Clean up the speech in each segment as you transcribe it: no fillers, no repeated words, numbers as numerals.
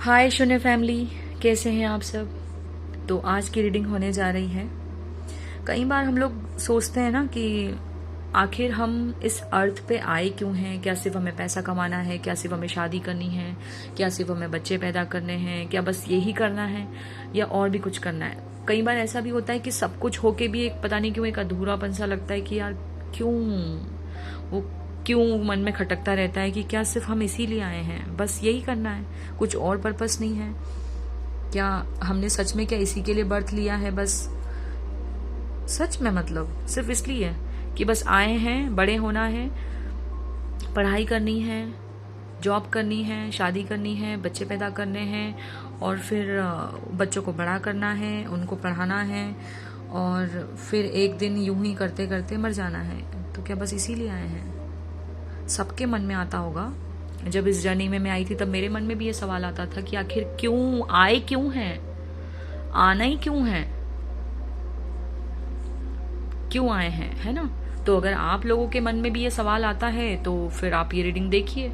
हाय शून्य फैमिली, कैसे हैं आप सब। तो आज की रीडिंग होने जा रही है। कई बार हम लोग सोचते हैं ना कि आखिर हम इस अर्थ पे आए क्यों हैं। क्या सिर्फ हमें पैसा कमाना है, क्या सिर्फ हमें शादी करनी है, क्या सिर्फ हमें बच्चे पैदा करने हैं, क्या बस यही करना है या और भी कुछ करना है। कई बार ऐसा भी होता है कि सब कुछ होके भी एक पता नहीं क्यों एक अधूरापन सा लगता है कि यार क्यों, वो क्यों मन में खटकता रहता है कि क्या सिर्फ हम इसीलिए आए हैं, बस यही करना है, कुछ और पर्पस नहीं है। क्या हमने सच में क्या इसी के लिए बर्थ लिया है, बस सच में मतलब सिर्फ इसलिए कि बस आए हैं, बड़े होना है, पढ़ाई करनी है, जॉब करनी है, शादी करनी है, बच्चे पैदा करने हैं और फिर बच्चों को बड़ा करना है, उनको पढ़ाना है और फिर एक दिन यूं ही करते करते मर जाना है। तो क्या बस इसीलिए आए हैं। सबके मन में आता होगा। जब इस जर्नी में मैं आई थी तब मेरे मन में भी ये सवाल आता था कि आखिर क्यों आए, क्यों हैं, आना ही क्यों है, क्यों आए हैं, है ना। तो अगर आप लोगों के मन में भी ये सवाल आता है तो फिर आप ये रीडिंग देखिए,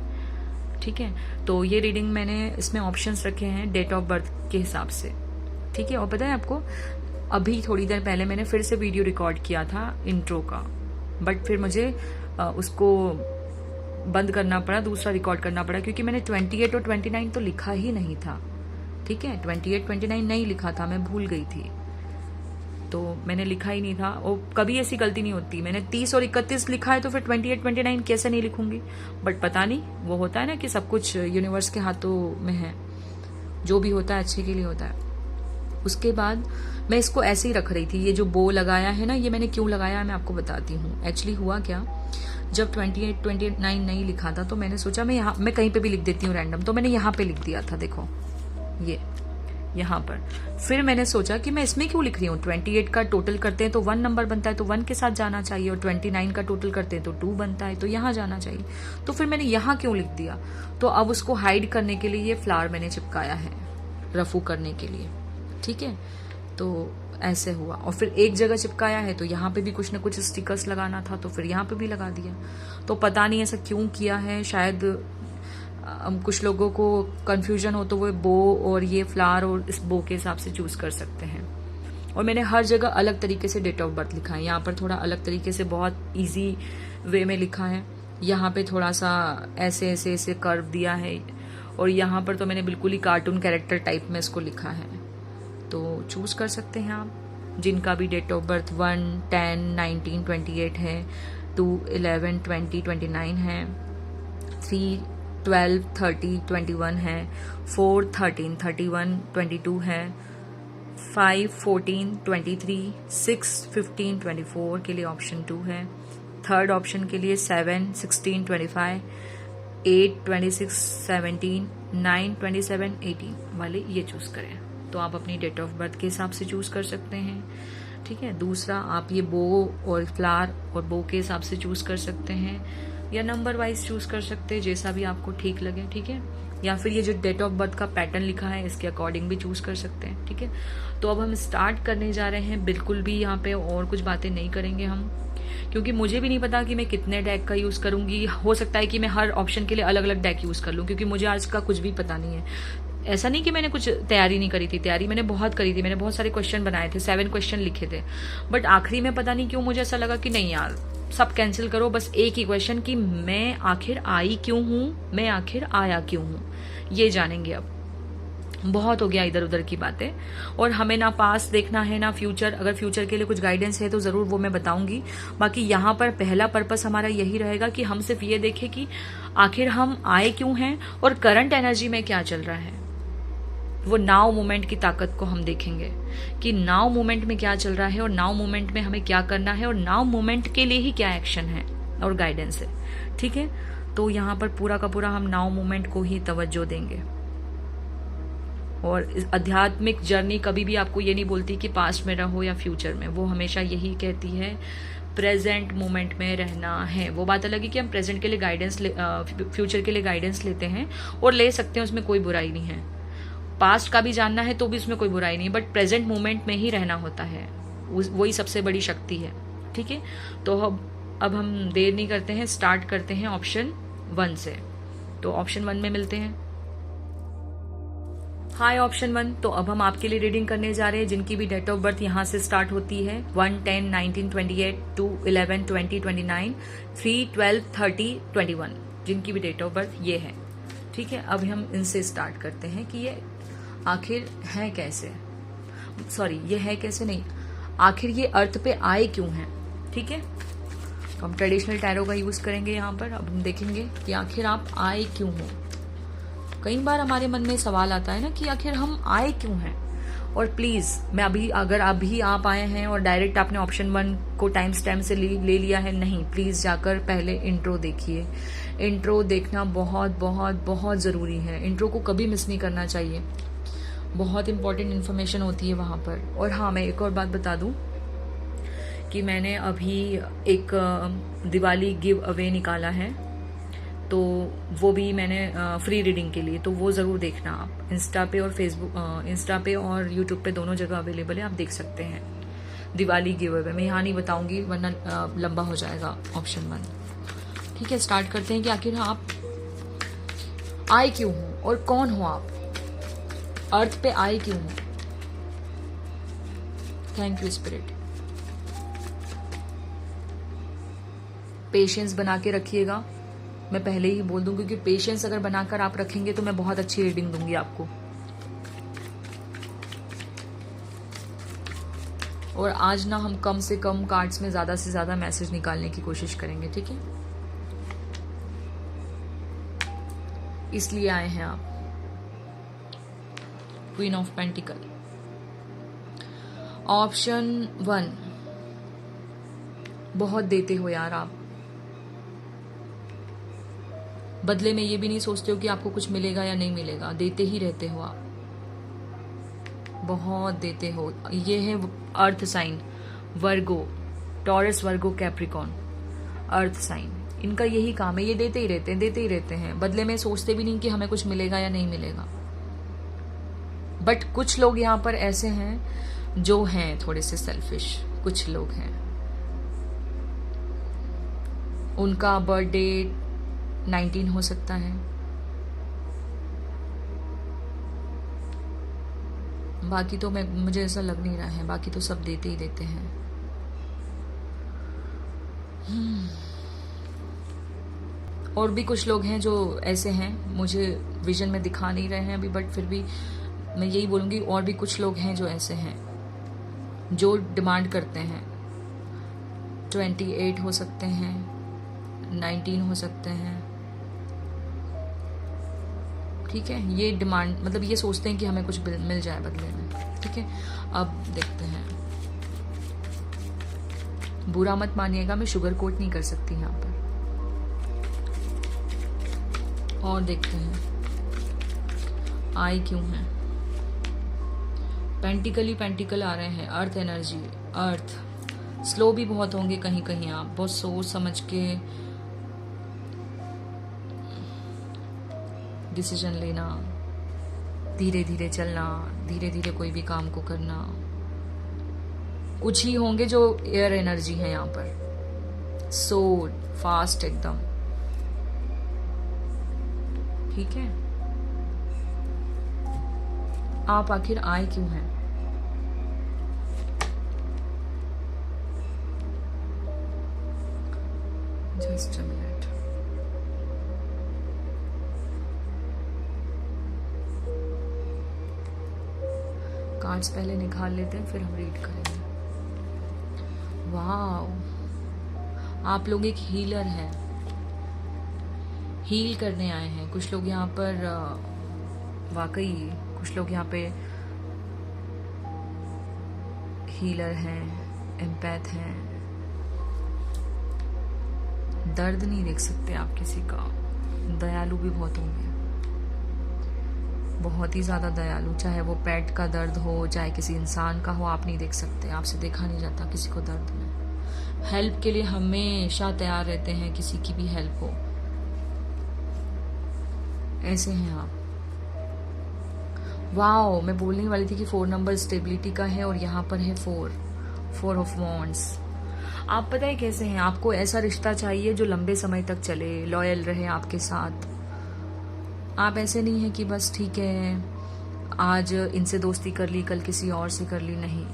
ठीक है। तो ये रीडिंग मैंने इसमें ऑप्शंस रखे हैं डेट ऑफ बर्थ के हिसाब से, ठीक है। और पता है आपको, अभी थोड़ी देर पहले मैंने फिर से वीडियो रिकॉर्ड किया था इंट्रो का, बट फिर मुझे उसको बंद करना पड़ा, दूसरा रिकॉर्ड करना पड़ा, क्योंकि मैंने 28 और 29 तो लिखा ही नहीं था, ठीक है। 28 29 नहीं लिखा था, मैं भूल गई थी, तो मैंने लिखा ही नहीं था। और कभी ऐसी गलती नहीं होती, मैंने 30 और 31 लिखा है तो फिर 28 29 कैसे नहीं लिखूंगी। बट पता नहीं, वो होता है ना कि सब कुछ यूनिवर्स के हाथों में है, जो भी होता है अच्छे के लिए होता है। उसके बाद मैं इसको ऐसे ही रख रही थी। ये जो बो लगाया है ना, ये मैंने क्यों लगाया मैं आपको बताती हूँ। एक्चुअली हुआ क्या, जब 28 29 नहीं लिखा था तो मैंने सोचा मैं कहीं पे भी लिख देती हूँ रैंडम, तो मैंने यहाँ पे लिख दिया था, देखो ये यहाँ पर। फिर मैंने सोचा कि मैं इसमें क्यों लिख रही हूँ, 28 का टोटल करते हैं तो 1 नंबर बनता है, तो 1 के साथ जाना चाहिए, और 29 का टोटल करते हैं तो 2 बनता है, तो यहाँ जाना चाहिए। तो फिर मैंने यहाँ क्यों लिख दिया। तो अब उसको हाइड करने के लिए ये फ्लावर मैंने चिपकाया है, रफू करने के लिए, ठीक है। तो ऐसे हुआ। और फिर एक जगह चिपकाया है तो यहाँ पे भी कुछ ना कुछ स्टिकर्स लगाना था, तो फिर यहाँ पे भी लगा दिया। तो पता नहीं ऐसा क्यों किया है, शायद कुछ लोगों को कंफ्यूजन हो तो वो बो और ये फ्लावर और इस बो के हिसाब से चूज कर सकते हैं। और मैंने हर जगह अलग तरीके से डेट ऑफ बर्थ लिखा है। यहाँ पर थोड़ा अलग तरीके से, बहुत इजी वे में लिखा है। यहाँ पे थोड़ा सा ऐसे ऐसे ऐसे कर्व दिया है, और यहाँ पर तो मैंने बिल्कुल ही कार्टून कैरेक्टर टाइप में इसको लिखा है। तो चूज कर सकते हैं आप, जिनका भी डेट ऑफ बर्थ 1 10 19 28 है, 2 11 20 29 है, 3 12 30 21 है, 4 13 31 22 है, 5 14 23, 6 15 24 के लिए ऑप्शन 2 है। थर्ड ऑप्शन के लिए 7 16 25, 8 26 17, 9 27 18 वाले ये चूज करें। तो आप अपनी डेट ऑफ बर्थ के हिसाब से चूज कर सकते हैं, ठीक है। दूसरा, आप ये बो और फ्लावर और बो के हिसाब से चूज कर सकते हैं, या नंबर वाइज चूज कर सकते हैं, जैसा भी आपको ठीक लगे, ठीक है। या फिर ये जो डेट ऑफ बर्थ का पैटर्न लिखा है इसके अकॉर्डिंग भी चूज कर सकते हैं, ठीक है। तो अब हम स्टार्ट करने जा रहे हैं। बिल्कुल भी यहाँ पे और कुछ बातें नहीं करेंगे हम, क्योंकि मुझे भी नहीं पता कि मैं कितने डेक का यूज करूंगी। हो सकता है कि मैं हर ऑप्शन के लिए अलग अलग डेक यूज कर लूं, क्योंकि मुझे आज का कुछ भी पता नहीं है। ऐसा नहीं कि मैंने कुछ तैयारी नहीं करी थी, तैयारी मैंने बहुत करी थी, मैंने बहुत सारे क्वेश्चन बनाए थे, 7 क्वेश्चन लिखे थे। बट आखिरी में पता नहीं क्यों मुझे ऐसा लगा कि नहीं यार, सब कैंसिल करो, बस एक ही क्वेश्चन कि मैं आखिर आई क्यों हूं, मैं आखिर आया क्यों हूं, ये जानेंगे। अब बहुत हो गया इधर उधर की बातें, और हमें ना पास देखना है ना फ्यूचर। अगर फ्यूचर के लिए कुछ गाइडेंस है तो जरूर वो मैं बताऊंगी। बाकी यहाँ पर पहला पर्पस हमारा यही रहेगा कि हम सिर्फ ये देखें कि आखिर हम आए क्यों हैं और करंट एनर्जी में क्या चल रहा है। वो नाउ मोमेंट की ताकत को हम देखेंगे कि नाउ मोमेंट में क्या चल रहा है और नाउ मोमेंट में हमें क्या करना है और नाउ मोमेंट के लिए ही क्या एक्शन है और गाइडेंस है, ठीक है। तो यहाँ पर पूरा का पूरा हम नाउ मोमेंट को ही तवज्जो देंगे। और इस आध्यात्मिक जर्नी कभी भी आपको ये नहीं बोलती कि पास्ट में रहो या फ्यूचर में, वो हमेशा यही कहती है प्रेजेंट मोमेंट में रहना है। वो बात अलग है कि हम प्रेजेंट के लिए गाइडेंस फ्यूचर के लिए गाइडेंस लेते हैं और ले सकते हैं, उसमें कोई बुराई नहीं है। पास्ट का भी जानना है तो भी उसमें कोई बुराई नहीं, बट प्रेजेंट मोमेंट में ही रहना होता है, वही सबसे बड़ी शक्ति है, ठीक है। तो अब हम देर नहीं करते हैं, स्टार्ट करते हैं ऑप्शन 1 से। तो ऑप्शन 1 में मिलते हैं। हाय ऑप्शन 1। तो अब हम आपके लिए रीडिंग करने जा रहे हैं जिनकी भी डेट ऑफ बर्थ यहाँ से स्टार्ट होती है 1-10-1928 2 11-20-29 3-12-30 21, जिनकी भी डेट ऑफ बर्थ ये है। ठीक है, अब हम इनसे स्टार्ट करते हैं कि ये आखिर है कैसे, सॉरी ये है कैसे नहीं, आखिर ये अर्थ पे आए क्यों हैं। ठीक है, तो हम ट्रेडिशनल टैरो का यूज करेंगे यहाँ पर। अब हम देखेंगे कि आखिर आप आए क्यों हो। कई बार हमारे मन में सवाल आता है ना कि आखिर हम आए क्यों हैं। और प्लीज मैं अभी, अगर अभी आप आए हैं और डायरेक्ट आपने ऑप्शन 1 को टाइम स्टैम्प से ले लिया है, नहीं, प्लीज जाकर पहले इंट्रो देखिए। इंट्रो देखना बहुत बहुत बहुत जरूरी है। इंट्रो को कभी मिस नहीं करना चाहिए, बहुत इंपॉर्टेंट इन्फॉर्मेशन होती है वहां पर। और हाँ, मैं एक और बात बता दूं कि मैंने अभी एक दिवाली गिव अवे निकाला है, तो वो भी मैंने फ्री रीडिंग के लिए, तो वो ज़रूर देखना आप। इंस्टा पे और फेसबुक, इंस्टा पे और यूट्यूब पे दोनों जगह अवेलेबल है, आप देख सकते हैं। दिवाली गिव अवे मैं यहाँ नहीं बताऊंगी वरना लंबा हो जाएगा ऑप्शन 1। ठीक है, स्टार्ट करते हैं कि आखिर आप आए क्यों हो और कौन हो आप, अर्थ पे आए क्यों हो। Thank you spirit. पेशेंस बना के रखिएगा, मैं पहले ही बोल दूं, क्योंकि पेशेंस अगर बनाकर आप रखेंगे तो मैं बहुत अच्छी रीडिंग दूंगी आपको। और आज ना हम कम से कम कार्ड्स में ज्यादा से ज्यादा मैसेज निकालने की कोशिश करेंगे। ठीक है, इसलिए आए हैं आप। क्वीन ऑफ पेंटिकल, ऑप्शन 1, बहुत देते हो यार आप। बदले में ये भी नहीं सोचते हो कि आपको कुछ मिलेगा या नहीं मिलेगा, देते ही रहते हो आप, बहुत देते हो। ये है अर्थ साइन, वर्गो, टॉरस, वर्गो, कैप्रिकॉन, अर्थ साइन, इनका यही काम है, ये देते ही रहते हैं, देते ही रहते हैं। बदले में सोचते भी नहीं कि हमें कुछ मिलेगा या नहीं मिलेगा। बट कुछ लोग यहाँ पर ऐसे हैं जो हैं थोड़े से सेल्फिश, कुछ लोग हैं, उनका बर्थडे 19 हो सकता है, बाकी तो मुझे ऐसा लग नहीं रहा है, बाकी तो सब देते ही देते हैं। और भी कुछ लोग हैं जो ऐसे हैं, मुझे विजन में दिखा नहीं रहे हैं अभी, बट फिर भी मैं यही बोलूंगी, और भी कुछ लोग हैं जो ऐसे हैं जो डिमांड करते हैं। 28 हो सकते हैं, 19 हो सकते हैं। ठीक है, ये डिमांड, मतलब ये सोचते हैं कि हमें कुछ मिल जाए बदले में। ठीक है, अब देखते हैं। बुरा मत मानिएगा, मैं शुगर कोट नहीं कर सकती यहाँ पर। और देखते हैं आए क्यों हैं। पेंटिकल पेंटिकल आ रहे हैं, अर्थ एनर्जी, अर्थ। स्लो भी बहुत होंगे कहीं कहीं, आप बहुत सोच समझ के डिसीजन लेना, धीरे धीरे चलना, धीरे धीरे कोई भी काम को करना। कुछ ही होंगे जो एयर एनर्जी है यहाँ पर, सो फास्ट एकदम। ठीक है, आप आखिर आए क्यों हैं। Just a minute. कार्ड्स पहले निकाल लेते हैं, फिर हम रीड करेंगे। वाओ, आप लोग एक हीलर हैं, हील करने आए हैं। कुछ लोग यहाँ पर वाकई, कुछ लोग यहाँ पे हीलर हैं, एम्पैथ हैं। दर्द नहीं देख सकते आप किसी का, दयालु भी बहुत होंगे, बहुत ही ज्यादा दयालु। चाहे वो पेट का दर्द हो, चाहे किसी इंसान का हो, आप नहीं देख सकते, आपसे देखा नहीं जाता किसी को दर्द में। हेल्प के लिए हमेशा तैयार रहते हैं, किसी की भी हेल्प हो, ऐसे हैं आप। वाओ, मैं बोलने वाली थी कि 4 नंबर स्टेबिलिटी का है और यहाँ पर है 4 ऑफ वॉन्ड्स। आप पता है कैसे हैं, आपको ऐसा रिश्ता चाहिए जो लंबे समय तक चले, लॉयल रहे आपके साथ। आप ऐसे नहीं है कि बस ठीक है आज इनसे दोस्ती कर ली, कल किसी और से कर ली, नहीं।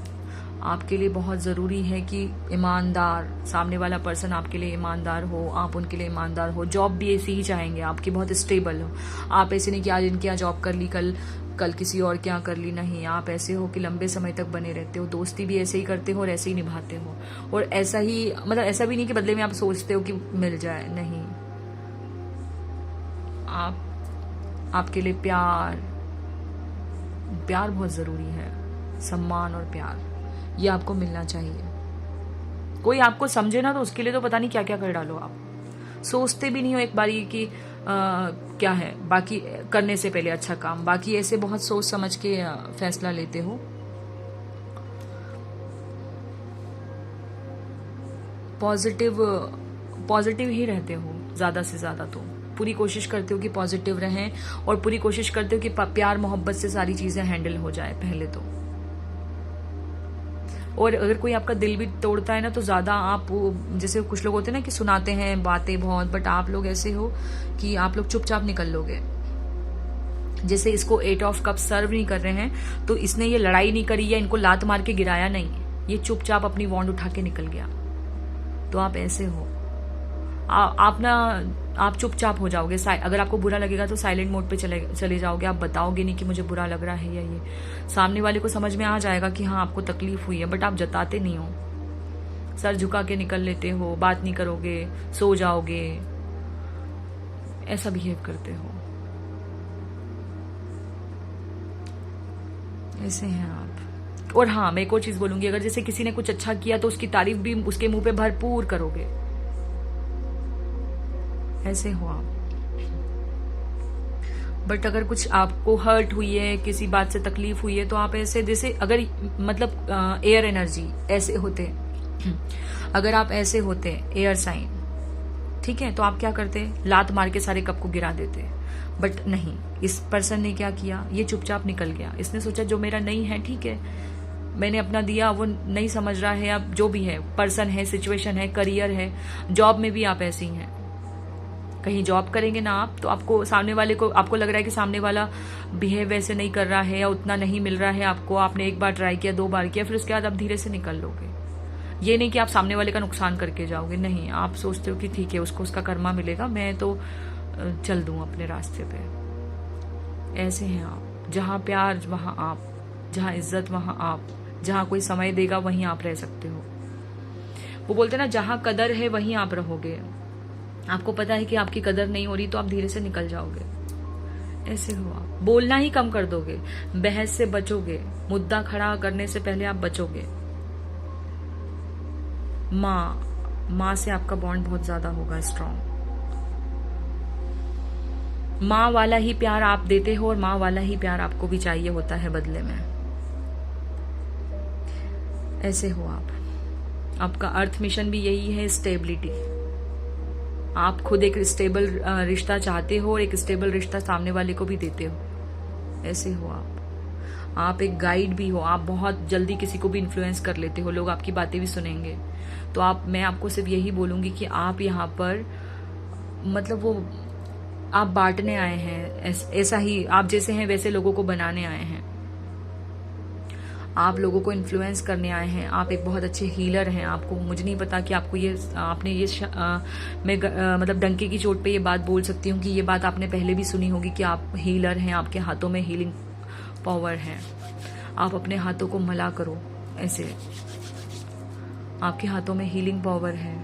आपके लिए बहुत ज़रूरी है कि ईमानदार, सामने वाला पर्सन आपके लिए ईमानदार हो, आप उनके लिए ईमानदार हो। जॉब भी ऐसी ही चाहेंगे आपकी, बहुत स्टेबल हो। आप ऐसे नहीं कि आज इनके यहाँ जॉब कर ली, कल किसी और के यहाँ कर ली, नहीं। आप ऐसे हो कि लंबे समय तक बने रहते हो, दोस्ती भी ऐसे ही करते हो और ऐसे ही निभाते हो। और ऐसा ही, मतलब ऐसा भी नहीं कि बदले में आप सोचते हो कि मिल जाए, नहीं। आपके लिए प्यार बहुत ज़रूरी है, सम्मान और प्यार, ये आपको मिलना चाहिए। कोई आपको समझे ना तो उसके लिए तो पता नहीं क्या क्या कर डालो आप। सोचते भी नहीं हो एक बारी कि क्या है, बाकी करने से पहले अच्छा काम, बाकी ऐसे बहुत सोच समझ के फैसला लेते हो। पॉजिटिव ही रहते हो ज़्यादा से ज़्यादा, तो पूरी कोशिश करते हो कि पॉजिटिव रहें और पूरी कोशिश करते हो कि प्यार मोहब्बत से सारी चीज़ें हैंडल हो जाए पहले तो। और अगर कोई आपका दिल भी तोड़ता है ना तो ज़्यादा आप, जैसे कुछ लोग होते हैं ना कि सुनाते हैं बातें बहुत, बट आप लोग ऐसे हो कि आप लोग चुपचाप निकल लोगे। जैसे इसको 8 ऑफ कप सर्व नहीं कर रहे हैं तो इसने ये लड़ाई नहीं करी या इनको लात मार के गिराया नहीं, ये चुपचाप अपनी वॉन्ड उठा के निकल गया। तो आप ऐसे हो, आप चुपचाप हो जाओगे। अगर आपको बुरा लगेगा तो साइलेंट मोड पे चले जाओगे। आप बताओगे नहीं कि मुझे बुरा लग रहा है या ये, सामने वाले को समझ में आ जाएगा कि हाँ आपको तकलीफ हुई है, बट आप जताते नहीं हो। सर झुका के निकल लेते हो, बात नहीं करोगे, सो जाओगे, ऐसा बिहेव करते हो। ऐसे हैं आप। और हाँ, मैं एक और चीज बोलूंगी, अगर जैसे किसी ने कुछ अच्छा किया तो उसकी तारीफ भी उसके मुंह पे भरपूर करोगे। ऐसे हो आप। बट अगर कुछ आपको हर्ट हुई है, किसी बात से तकलीफ हुई है, तो आप ऐसे, जैसे अगर मतलब एयर एनर्जी ऐसे होते, अगर आप ऐसे होते एयर साइन, ठीक है, तो आप क्या करते, लात मार के सारे कप को गिरा देते। बट नहीं, इस पर्सन ने क्या किया, ये चुपचाप निकल गया। इसने सोचा जो मेरा नहीं है, ठीक है, मैंने अपना दिया, वो नहीं समझ रहा है, अब जो भी है, पर्सन है, सिचुएशन है, करियर है, जॉब में भी आप ऐसी हैं। कहीं जॉब करेंगे ना आप, तो आपको सामने वाले को, आपको लग रहा है कि सामने वाला बिहेव वैसे नहीं कर रहा है या उतना नहीं मिल रहा है आपको, आपने एक बार ट्राई किया, 2 बार किया, फिर उसके बाद आप धीरे से निकल लोगे। ये नहीं कि आप सामने वाले का नुकसान करके जाओगे, नहीं। आप सोचते हो कि ठीक है, उसको उसका कर्मा मिलेगा, मैं तो चल दूं अपने रास्ते पे। ऐसे हैं आप। जहां प्यार वहां आप, जहां इज्जत वहां आप, जहां कोई समय देगा वहीं आप रह सकते हो। वो बोलते ना, जहां कदर है वहीं आप रहोगे। आपको पता है कि आपकी कदर नहीं हो रही तो आप धीरे से निकल जाओगे। ऐसे हो आप। बोलना ही कम कर दोगे, बहस से बचोगे, मुद्दा खड़ा करने से पहले आप बचोगे। माँ से आपका बॉन्ड बहुत ज्यादा होगा स्ट्रॉन्ग। माँ वाला ही प्यार आप देते हो और माँ वाला ही प्यार आपको भी चाहिए होता है बदले में। ऐसे हो आप। आपका अर्थ मिशन भी यही है, स्टेबिलिटी। आप खुद एक स्टेबल रिश्ता चाहते हो और एक स्टेबल रिश्ता सामने वाले को भी देते हो। ऐसे हो आप एक गाइड भी हो। आप बहुत जल्दी किसी को भी इन्फ्लुएंस कर लेते हो, लोग आपकी बातें भी सुनेंगे। तो मैं आपको सिर्फ यही बोलूंगी कि आप यहाँ पर, मतलब वो आप बांटने आए हैं, ऐसा ही आप जैसे हैं वैसे लोगों को बनाने आए हैं, आप लोगों को इन्फ्लुएंस करने आए हैं। आप एक बहुत अच्छे हीलर हैं। आपको, मुझे नहीं पता कि आपको ये, आपने ये मैं मतलब डंके की चोट पे ये बात बोल सकती हूँ कि ये बात आपने पहले भी सुनी होगी कि आप हीलर हैं, आपके हाथों में हीलिंग पावर है। आप अपने हाथों को मला करो, ऐसे आपके हाथों में हीलिंग पावर है।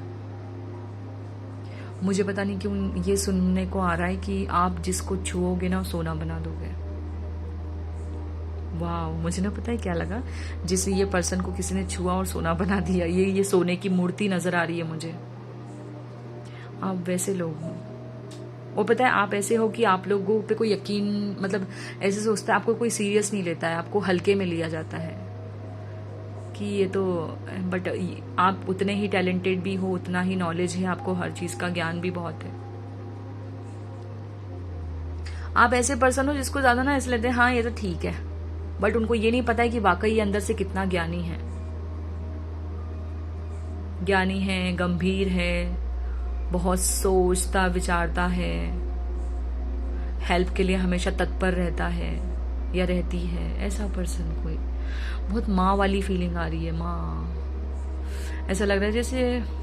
मुझे पता नहीं क्यों ये सुनने को आ रहा है कि आप जिसको छुओगे ना सोना बना दोगे। वाह, मुझे ना पता है क्या लगा, जिसे ये पर्सन को किसी ने छुआ और सोना बना दिया। ये सोने की मूर्ति नजर आ रही है मुझे। आप वैसे लोग हो। और पता है आप ऐसे हो कि आप लोगों पे कोई यकीन, मतलब ऐसे सोचता है, आपको कोई सीरियस नहीं लेता है, आपको हल्के में लिया जाता है कि ये तो, बट आप उतने ही टैलेंटेड भी हो, उतना ही नॉलेज है आपको, हर चीज का ज्ञान भी बहुत है। आप ऐसे पर्सन हो जिसको ज्यादा ना ऐसे लगता है हाँ ये तो ठीक है, बट उनको ये नहीं पता है कि वाकई ये अंदर से कितना ज्ञानी है। ज्ञानी है, गंभीर है, बहुत सोचता विचारता है, हेल्प के लिए हमेशा तत्पर रहता है। या रहती है, ऐसा पर्सन कोई। बहुत माँ वाली फीलिंग आ रही है, माँ। ऐसा लग रहा है जैसे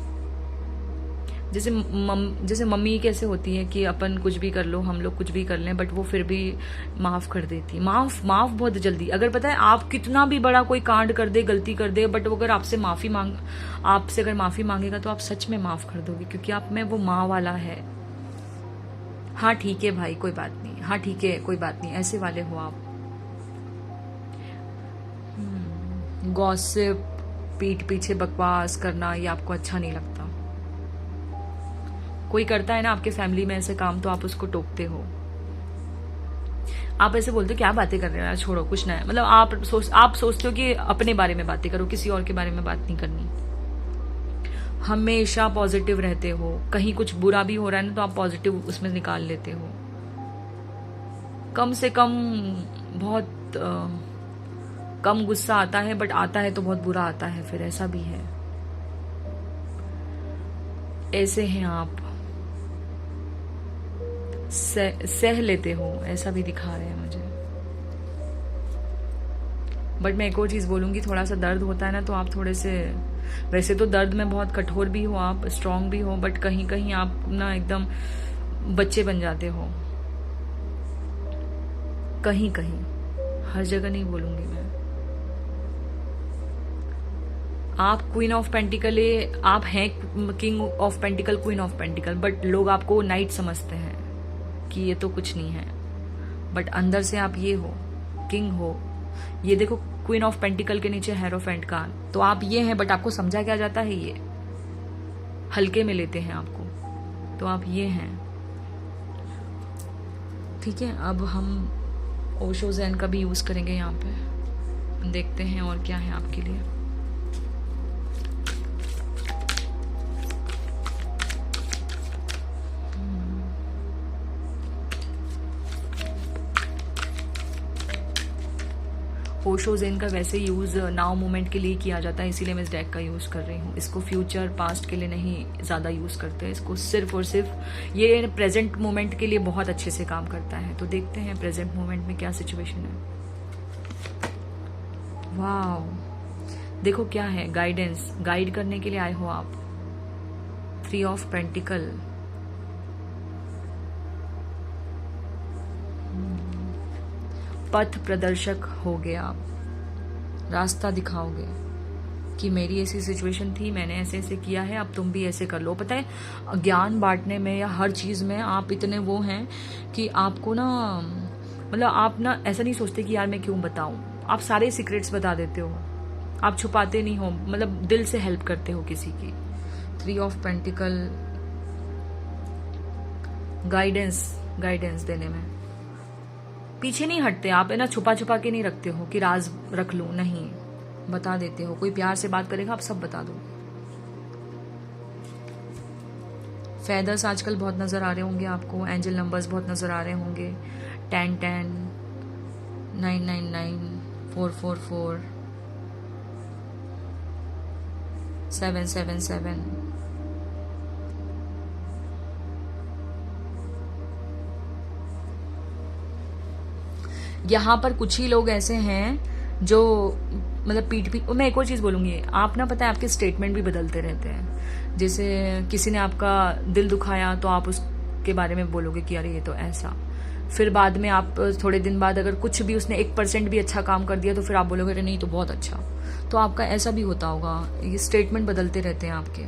जैसे मम्मी कैसे होती है कि अपन कुछ भी कर लो, हम लोग कुछ भी कर लें, बट वो फिर भी माफ कर देती। माफ बहुत जल्दी। अगर पता है आप कितना भी बड़ा कोई कांड कर दे, गलती कर दे, बट वो अगर आपसे अगर माफी मांगेगा तो आप सच में माफ कर दोगे, क्योंकि आप में वो माँ वाला है। हाँ ठीक है भाई, कोई बात नहीं, हाँ ठीक है कोई बात नहीं, ऐसे वाले हो आप। गॉसिप, पीठ पीछे बकवास करना, ये आपको अच्छा नहीं लगता। कोई करता है ना आपके फैमिली में ऐसे काम, तो आप उसको टोकते हो। आप ऐसे बोलते हो क्या बातें कर रहे हो यार, छोड़ो कुछ ना है। मतलब आप सोचते हो कि अपने बारे में बातें करो, किसी और के बारे में बात नहीं करनी। हमेशा पॉजिटिव रहते हो। कहीं कुछ बुरा भी हो रहा है ना तो आप पॉजिटिव उसमें निकाल लेते हो। कम से कम बहुत कम गुस्सा आता है, बट आता है तो बहुत बुरा आता है फिर, ऐसा भी है। ऐसे हैं आप, सह लेते हो, ऐसा भी दिखा रहे हैं मुझे। बट मैं एक और चीज बोलूंगी, थोड़ा सा दर्द होता है ना तो आप थोड़े से, वैसे तो दर्द में बहुत कठोर भी हो आप, स्ट्रांग भी हो, बट कहीं कहीं आप ना एकदम बच्चे बन जाते हो। कहीं कहीं, हर जगह नहीं बोलूंगी मैं। आप क्वीन ऑफ पेंटिकल, आप हैं king of pentacle, queen of pentacle, but लोग आपको नाइट समझते हैं कि ये तो कुछ नहीं है, बट अंदर से आप ये हो, किंग हो। ये देखो क्वीन ऑफ पेंटिकल के नीचे हेरोफेंट का, तो आप ये हैं, बट आपको समझा क्या जाता है, ये हल्के में लेते हैं आपको, तो आप ये हैं। ठीक है, अब हम ओशो ज़ेन का भी यूज करेंगे यहाँ पे, देखते हैं और क्या है आपके लिए। ओशो ज़ेन का वैसे यूज़ नाउ मोमेंट के लिए किया जाता है, इसीलिए मैं इस डेक का यूज़ कर रही हूँ। इसको फ्यूचर पास्ट के लिए नहीं ज़्यादा यूज़ करते हैं, इसको सिर्फ और सिर्फ ये प्रेजेंट मोमेंट के लिए बहुत अच्छे से काम करता है। तो देखते हैं प्रेजेंट मोमेंट में क्या सिचुएशन है। वाह, देखो क्या है, गाइडेंस, गाइड करने के लिए आए हो आप। 3 ऑफ पेंटिकल, पथ प्रदर्शक होगे आप, रास्ता दिखाओगे कि मेरी ऐसी सिचुएशन थी, मैंने ऐसे ऐसे किया है, अब तुम भी ऐसे कर लो। पता है ज्ञान बांटने में या हर चीज में आप इतने वो हैं कि आपको ना, मतलब आप ना ऐसा नहीं सोचते कि यार मैं क्यों बताऊं, आप सारे सीक्रेट्स बता देते हो, आप छुपाते नहीं हो, मतलब दिल से हेल्प करते हो किसी की। 3 ऑफ पेंटिकल, गाइडेंस देने में पीछे नहीं हटते आप, है ना, छुपा छुपा के नहीं रखते हो कि राज रख लूं, नहीं, बता देते हो। कोई प्यार से बात करेगा आप सब बता दो। फेदर्स आजकल बहुत नजर आ रहे होंगे आपको, एंजल नंबर्स बहुत नजर आ रहे होंगे, 1010, 999, 444, 777। यहाँ पर कुछ ही लोग ऐसे हैं जो मतलब पीठ मैं एक और चीज बोलूंगी, आप ना पता है आपके स्टेटमेंट भी बदलते रहते हैं। जैसे किसी ने आपका दिल दुखाया तो आप उसके बारे में बोलोगे कि अरे ये तो ऐसा, फिर बाद में आप थोड़े दिन बाद अगर कुछ भी उसने 1% भी अच्छा काम कर दिया तो फिर आप बोलोगे अरे नहीं तो बहुत अच्छा। तो आपका ऐसा भी होता होगा, ये स्टेटमेंट बदलते रहते हैं आपके,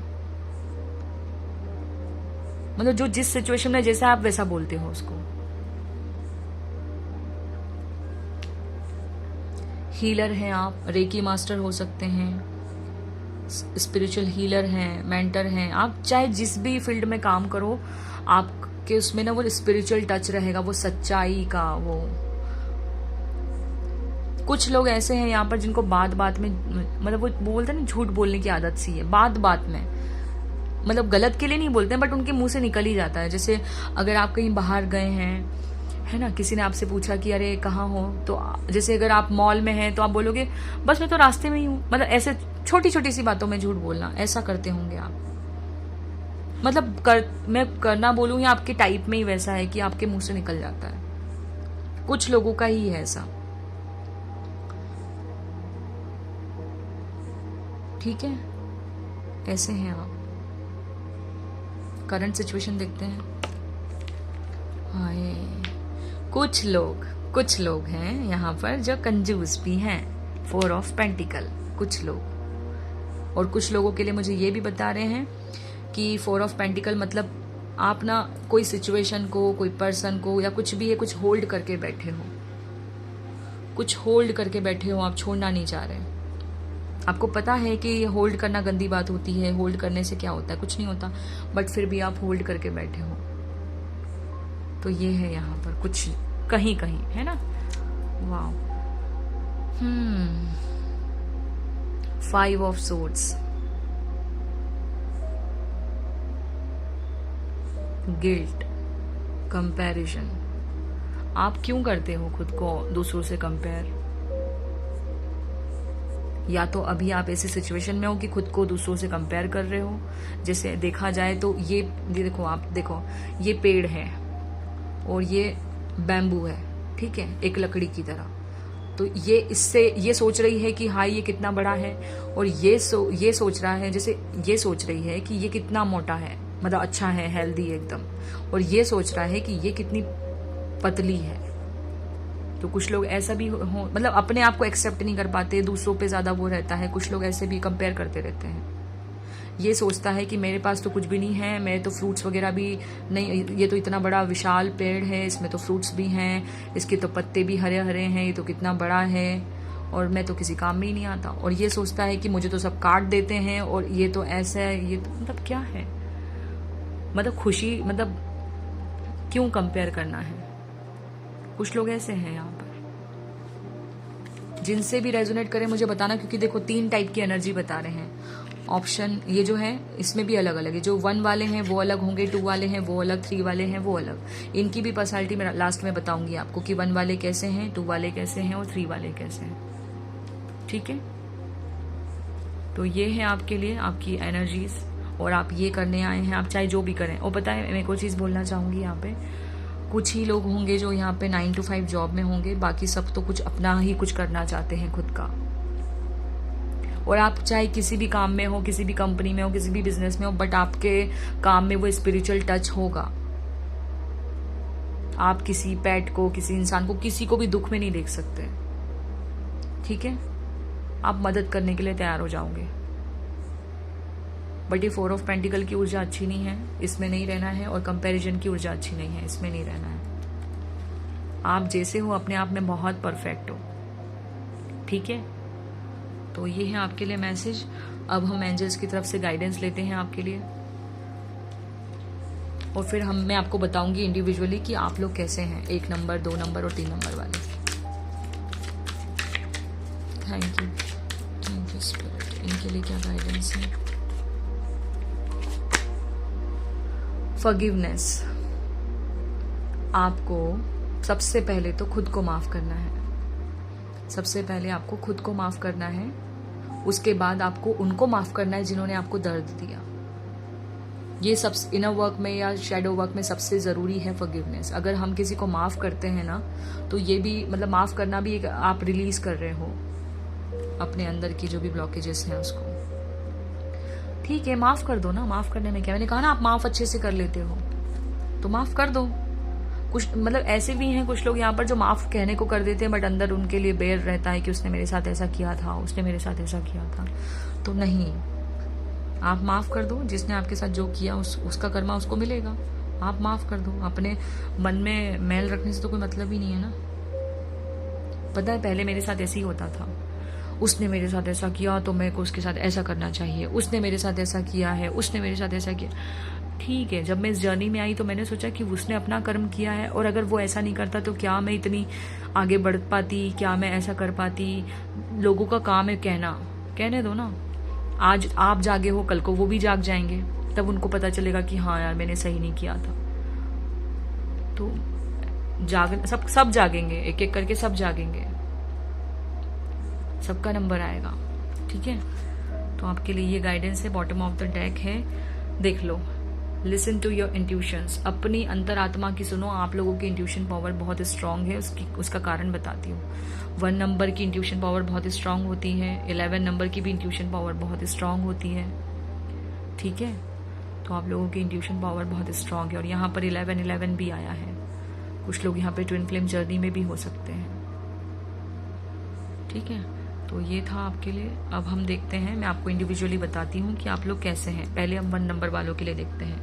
मतलब जो जिस सिचुएशन में जैसा आप वैसा बोलते हो उसको। हीलर हैं आप, रेकी मास्टर हो सकते हैं, स्पिरिचुअल हीलर हैं, मेंटर हैं, आप चाहे जिस भी फील्ड में काम करो आपके उसमें ना वो स्पिरिचुअल टच रहेगा, वो सच्चाई का वो। कुछ लोग ऐसे हैं यहाँ पर जिनको बात बात में, मतलब वो बोलते हैं ना झूठ बोलने की आदत सी है, बात बात में, मतलब गलत के लिए नहीं बोलते हैं बट उनके मुंह से निकल ही जाता है। जैसे अगर आप कहीं बाहर गए हैं, है ना, किसी ने आपसे पूछा कि अरे कहाँ हो, तो जैसे अगर आप मॉल में हैं तो आप बोलोगे बस मैं तो रास्ते में ही हूँ, मतलब ऐसे छोटी छोटी सी बातों में झूठ बोलना, ऐसा करते होंगे आप। मतलब मैं करना बोलूँ या आपके टाइप में ही वैसा है कि आपके मुंह से निकल जाता है, कुछ लोगों का ही है ऐसा। ठीक है, ऐसे हैं आप। करंट सिचुएशन देखते हैं। हाय, कुछ लोग हैं यहाँ पर जो कंजूस भी हैं। 4 ऑफ पेंटिकल, कुछ लोग। और कुछ लोगों के लिए मुझे ये भी बता रहे हैं कि 4 ऑफ पेंटिकल मतलब आप ना कोई सिचुएशन को, कोई पर्सन को या कुछ भी है, कुछ होल्ड करके बैठे हो, आप छोड़ना नहीं चाह रहे। आपको पता है कि ये होल्ड करना गंदी बात होती है, होल्ड करने से क्या होता है, कुछ नहीं होता, बट फिर भी आप होल्ड करके बैठे हो। तो ये है यहाँ पर कुछ कहीं कहीं, है ना। Wow. 5 of swords, guilt, comparison. आप क्यों करते हो खुद को दूसरों से कंपेयर? या तो अभी आप ऐसी सिचुएशन में हो कि खुद को दूसरों से कंपेयर कर रहे हो। जैसे देखा जाए तो ये देखो, आप देखो, ये पेड़ है और ये बैम्बू है, ठीक है, एक लकड़ी की तरह। तो ये इससे ये सोच रही है कि हाँ ये कितना बड़ा है, और ये सोच रहा है, जैसे ये सोच रही है कि ये कितना मोटा है, मतलब अच्छा है, हेल्दी एकदम, और ये सोच रहा है कि ये कितनी पतली है। तो कुछ लोग ऐसा भी हो, मतलब अपने आप को एक्सेप्ट नहीं कर पाते, दूसरों पे ज्यादा वो रहता है। कुछ लोग ऐसे भी कंपेयर करते रहते हैं। ये सोचता है कि मेरे पास तो कुछ भी नहीं है, मैं तो फ्रूट्स वगैरह भी नहीं, ये तो इतना बड़ा विशाल पेड़ है, इसमें तो फ्रूट्स भी हैं, इसके तो पत्ते भी हरे हरे हैं, ये तो कितना बड़ा है, और मैं तो किसी काम में ही नहीं आता। और ये सोचता है कि मुझे तो सब काट देते हैं, और ये तो ऐसा है, ये तो मतलब क्या है, मतलब खुशी, मतलब क्यों कंपेयर करना है। कुछ लोग ऐसे हैं यहाँ पर। जिनसे भी रेजोनेट करे मुझे बताना, क्योंकि देखो 3 टाइप की एनर्जी बता रहे हैं। ऑप्शन ये जो है इसमें भी अलग अलग है। जो 1 वाले हैं वो अलग होंगे, 2 वाले हैं वो अलग, 3 वाले हैं वो अलग। इनकी भी पर्सनालिटी मैं लास्ट में बताऊंगी आपको कि 1 वाले कैसे हैं, 2 वाले कैसे हैं और 3 वाले कैसे हैं, ठीक है। तो ये है आपके लिए आपकी एनर्जीज, और आप ये करने आए हैं, आप चाहे जो भी करें। और पता है मैं एक और चीज बोलना चाहूंगी यहाँ पे, कुछ ही लोग होंगे जो यहाँ पे 9 to 5 जॉब में होंगे, बाकी सब तो कुछ अपना ही कुछ करना चाहते हैं खुद का। और आप चाहे किसी भी काम में हो, किसी भी कंपनी में हो, किसी भी बिजनेस में हो, बट आपके काम में वो स्पिरिचुअल टच होगा। आप किसी पेट को, किसी इंसान को, किसी को भी दुख में नहीं देख सकते, ठीक है। आप मदद करने के लिए तैयार हो जाओगे। बट ये 4 ऑफ पेंटिकल की ऊर्जा अच्छी नहीं है, इसमें नहीं रहना है। और कंपैरिजन की ऊर्जा अच्छी नहीं है, इसमें नहीं रहना है। आप जैसे हो अपने आप में बहुत परफेक्ट हो, ठीक है। तो ये है आपके लिए मैसेज। अब हम एंजल्स की तरफ से गाइडेंस लेते हैं आपके लिए, और फिर मैं आपको बताऊंगी इंडिविजुअली कि आप लोग कैसे हैं, 1 नंबर, 2 नंबर और 3 नंबर वाले। Thank you spirit. इनके लिए क्या गाइडेंस है? फॉरगिवनेस। आपको सबसे पहले तो खुद को माफ करना है। सबसे पहले आपको खुद को माफ करना है, उसके बाद आपको उनको माफ करना है जिन्होंने आपको दर्द दिया। ये सब इनर वर्क में या शैडो वर्क में सबसे जरूरी है फॉरगिवनेस। अगर हम किसी को माफ करते हैं ना, तो ये भी मतलब माफ करना भी एक आप रिलीज कर रहे हो अपने अंदर की जो भी ब्लॉकेजेस हैं उसको। ठीक है, माफ कर दो ना, माफ करने में क्या, मैंने कहा ना आप माफ अच्छे से कर लेते हो, तो माफ कर दो। कुछ मतलब ऐसे भी हैं कुछ लोग यहाँ पर जो माफ कहने को कर देते हैं, बट अंदर उनके लिए बेर रहता है कि उसने मेरे साथ ऐसा किया था, उसने मेरे साथ ऐसा किया था। तो नहीं, आप माफ कर दो। जिसने आपके साथ जो किया उसका कर्मा उसको मिलेगा। आप माफ कर दो। अपने मन में मैल रखने से तो कोई मतलब ही नहीं है ना। पता है पहले मेरे साथ ऐसे ही होता था, उसने मेरे साथ ऐसा किया तो मेरे को उसके साथ ऐसा करना चाहिए, उसने मेरे साथ ऐसा किया है, उसने मेरे साथ ऐसा किया। ठीक है, जब मैं इस जर्नी में आई तो मैंने सोचा कि उसने अपना कर्म किया है, और अगर वो ऐसा नहीं करता तो क्या मैं इतनी आगे बढ़ पाती, क्या मैं ऐसा कर पाती। लोगों का काम है कहना, कहने दो ना। आज आप जागे हो, कल को वो भी जाग जाएंगे, तब उनको पता चलेगा कि हाँ यार मैंने सही नहीं किया था। तो सब जागेंगे, एक एक करके सब जागेंगे, सबका नंबर आएगा, ठीक है। तो आपके लिए ये गाइडेंस है, बॉटम ऑफ द डेक है, देख लो। लिसन टू योर इंट्यूशंस, अपनी अंतरात्मा की सुनो। आप लोगों की इंट्यूशन पावर बहुत स्ट्रांग है, उसका कारण बताती हूँ। 1 नंबर की इंट्यूशन पावर बहुत स्ट्रांग होती है, 11 नंबर की भी इंट्यूशन पावर बहुत स्ट्रांग होती है, ठीक है। तो आप लोगों की इंट्यूशन पावर बहुत स्ट्रांग है। और यहाँ पर 11 भी आया है, कुछ लोग यहाँ पे ट्विन फ्लेम जर्नी में भी हो सकते हैं, ठीक है। तो ये था आपके लिए। अब हम देखते हैं, मैं आपको इंडिविजुअली बताती हूँ कि आप लोग कैसे हैं। पहले हम 1 नंबर वालों के लिए देखते हैं।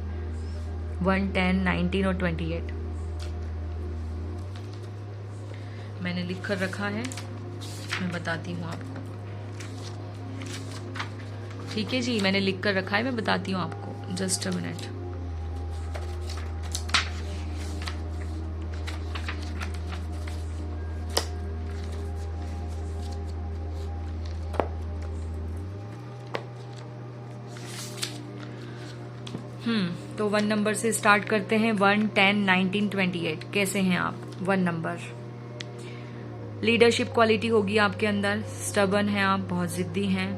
1, 10, 19 और 28 मैंने लिख कर रखा है, मैं बताती हूँ आपको, ठीक है जी। मैंने लिख कर रखा है, मैं बताती हूँ आपको, जस्ट अ मिनट। तो 1 नंबर से स्टार्ट करते हैं। 1, 10, 19, 28 कैसे हैं आप? 1 नंबर, लीडरशिप क्वालिटी होगी आपके अंदर, स्टबर्न हैं आप, बहुत जिद्दी हैं,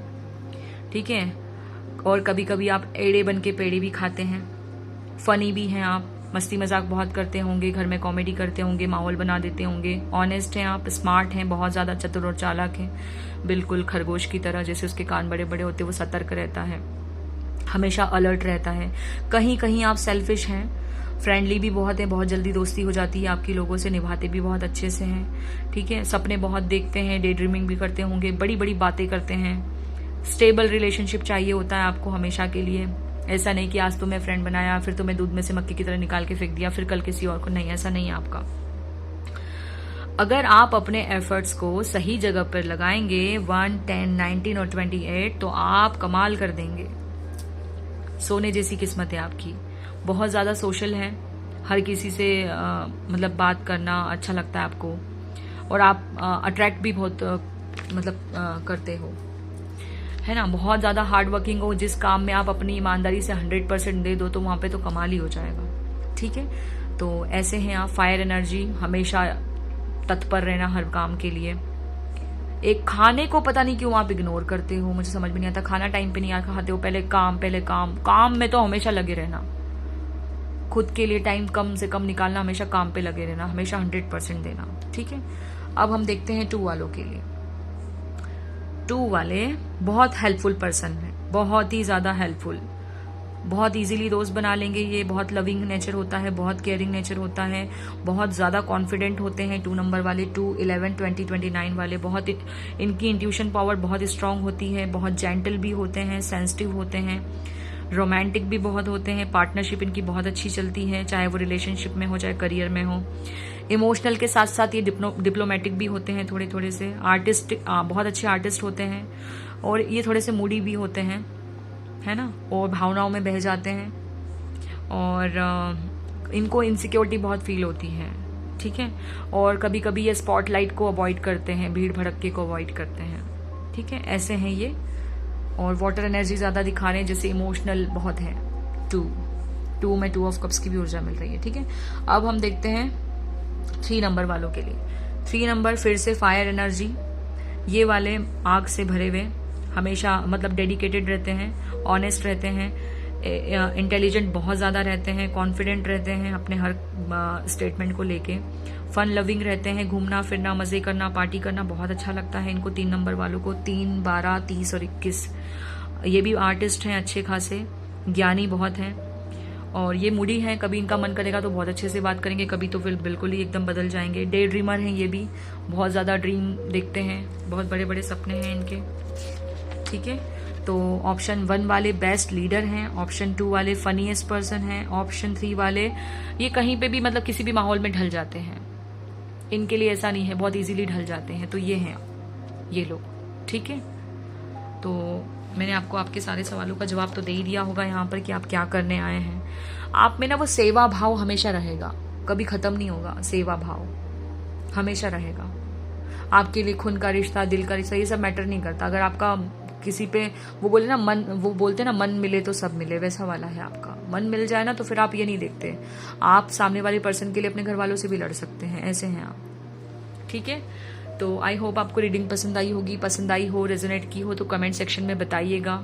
ठीक है। और कभी कभी आप एड़े बन के पेड़े भी खाते हैं। फनी भी हैं आप, मस्ती मजाक बहुत करते होंगे, घर में कॉमेडी करते होंगे, माहौल बना देते होंगे। ऑनेस्ट हैं आप, स्मार्ट हैं, बहुत ज्यादा चतुर और चालाक हैं, बिल्कुल खरगोश की तरह, जैसे उसके कान बड़े बड़े होते, वो सतर्क रहता है, हमेशा अलर्ट रहता है। कहीं कहीं आप सेल्फिश हैं, फ्रेंडली भी बहुत है, बहुत जल्दी दोस्ती हो जाती है आपकी लोगों से, निभाते भी बहुत अच्छे से हैं, ठीक है। सपने बहुत देखते हैं, डे ड्रीमिंग भी करते होंगे, बड़ी बड़ी बातें करते हैं। स्टेबल रिलेशनशिप चाहिए होता है आपको हमेशा के लिए। ऐसा नहीं कि आज तुम्हें फ्रेंड बनाया, फिर तुम्हें दूध में से मक्खी की तरह निकाल के फेंक दिया, फिर कल किसी और को, नहीं, ऐसा नहीं है आपका। अगर आप अपने एफर्ट्स को सही जगह पर लगाएंगे, 1, 10, 19 और 28, तो आप कमाल कर देंगे। सोने जैसी किस्मत है आपकी, बहुत ज्यादा सोशल है, हर किसी से मतलब बात करना अच्छा लगता है आपको, और आप अट्रैक्ट भी बहुत करते हो, है ना। बहुत ज्यादा हार्ड वर्किंग हो, जिस काम में आप अपनी ईमानदारी से 100% दे दो तो वहां पे तो कमाल ही हो जाएगा, ठीक है। तो ऐसे हैं आप, फायर एनर्जी, हमेशा तत्पर रहना हर काम के लिए। एक खाने को पता नहीं क्यों आप इग्नोर करते हो, मुझे समझ में नहीं आता। खाना टाइम पे नहीं खाते हो, पहले काम, काम में तो हमेशा लगे रहना, खुद के लिए टाइम कम से कम निकालना, हमेशा काम पे लगे रहना, हमेशा 100% देना, ठीक है। अब हम देखते हैं 2 वालों के लिए। 2 वाले बहुत हेल्पफुल पर्सन है, बहुत ही ज्यादा हेल्पफुल, बहुत इजीली दोस्त बना लेंगे ये, बहुत लविंग नेचर होता है, बहुत केयरिंग नेचर होता है, बहुत ज्यादा कॉन्फिडेंट होते हैं 2 नंबर वाले। 2, 11, 20, 29 वाले बहुत, इनकी इंट्यूशन पावर बहुत स्ट्रांग होती है, बहुत जेंटल भी होते हैं, सेंसिटिव होते हैं, रोमांटिक भी बहुत होते हैं, पार्टनरशिप इनकी बहुत अच्छी चलती है, चाहे वो रिलेशनशिप में हो चाहे करियर में हो। इमोशनल के साथ साथ ये डिप्लोमेटिक भी होते हैं, थोड़े थोड़े से आर्टिस्ट, बहुत अच्छे आर्टिस्ट होते हैं, और ये थोड़े से मूडी भी होते हैं, है ना, और भावनाओं में बह जाते हैं, और इनको इनसिक्योरिटी बहुत फील होती है, ठीक है। और कभी कभी ये स्पॉटलाइट को अवॉइड करते हैं, भीड़ भड़क्के को अवॉइड करते हैं, ठीक है। ऐसे हैं ये, और वाटर एनर्जी ज्यादा दिखा रहे हैं, जैसे इमोशनल बहुत है। 2 में 2 ऑफ कप्स की भी ऊर्जा मिल रही है, ठीक है। अब हम देखते हैं 3 नंबर वालों के लिए। 3 नंबर फिर से फायर एनर्जी, ये वाले आग से भरे हुए, हमेशा डेडिकेटेड रहते हैं, ऑनेस्ट रहते हैं, इंटेलिजेंट बहुत ज्यादा रहते हैं, कॉन्फिडेंट रहते हैं अपने हर स्टेटमेंट को लेके, फन लविंग रहते हैं, घूमना फिरना, मजे करना, पार्टी करना बहुत अच्छा लगता है इनको 3 नंबर वालों को। 3, 12, 30 और 21, ये भी आर्टिस्ट हैं अच्छे खासे, ज्ञानी बहुत हैं, और ये मूडी हैं, कभी इनका मन करेगा तो बहुत अच्छे से बात करेंगे, कभी तो फिर बिल्कुल ही एकदम बदल जाएंगे। डे ड्रीमर हैं ये भी, बहुत ज्यादा ड्रीम देखते हैं, बहुत बड़े बड़े सपने हैं इनके, ठीक है। तो ऑप्शन 1 वाले बेस्ट लीडर हैं, ऑप्शन 2 वाले फनीएस्ट पर्सन हैं, ऑप्शन 3 वाले ये कहीं पे भी किसी भी माहौल में ढल जाते हैं, इनके लिए ऐसा नहीं है, बहुत इजीली ढल जाते हैं। तो ये हैं ये लोग, ठीक है। तो मैंने आपको आपके सारे सवालों का जवाब तो दे ही दिया होगा यहाँ पर कि आप क्या करने आए हैं। आप में ना वो सेवा भाव हमेशा रहेगा, कभी खत्म नहीं होगा, सेवा भाव हमेशा रहेगा। आपके लिए खून का रिश्ता, दिल का रिश्ता, ये सब मैटर नहीं करता। अगर आपका किसी पे वो बोलते ना मन मिले तो सब मिले, वैसा वाला है आपका। मन मिल जाए ना तो फिर आप ये नहीं देखते, आप सामने वाले पर्सन के लिए अपने घर वालों से भी लड़ सकते हैं, ऐसे हैं आप, ठीक है। तो आई होप आपको रीडिंग पसंद आई होगी, पसंद आई हो, रेजोनेट की हो तो कमेंट सेक्शन में बताइएगा,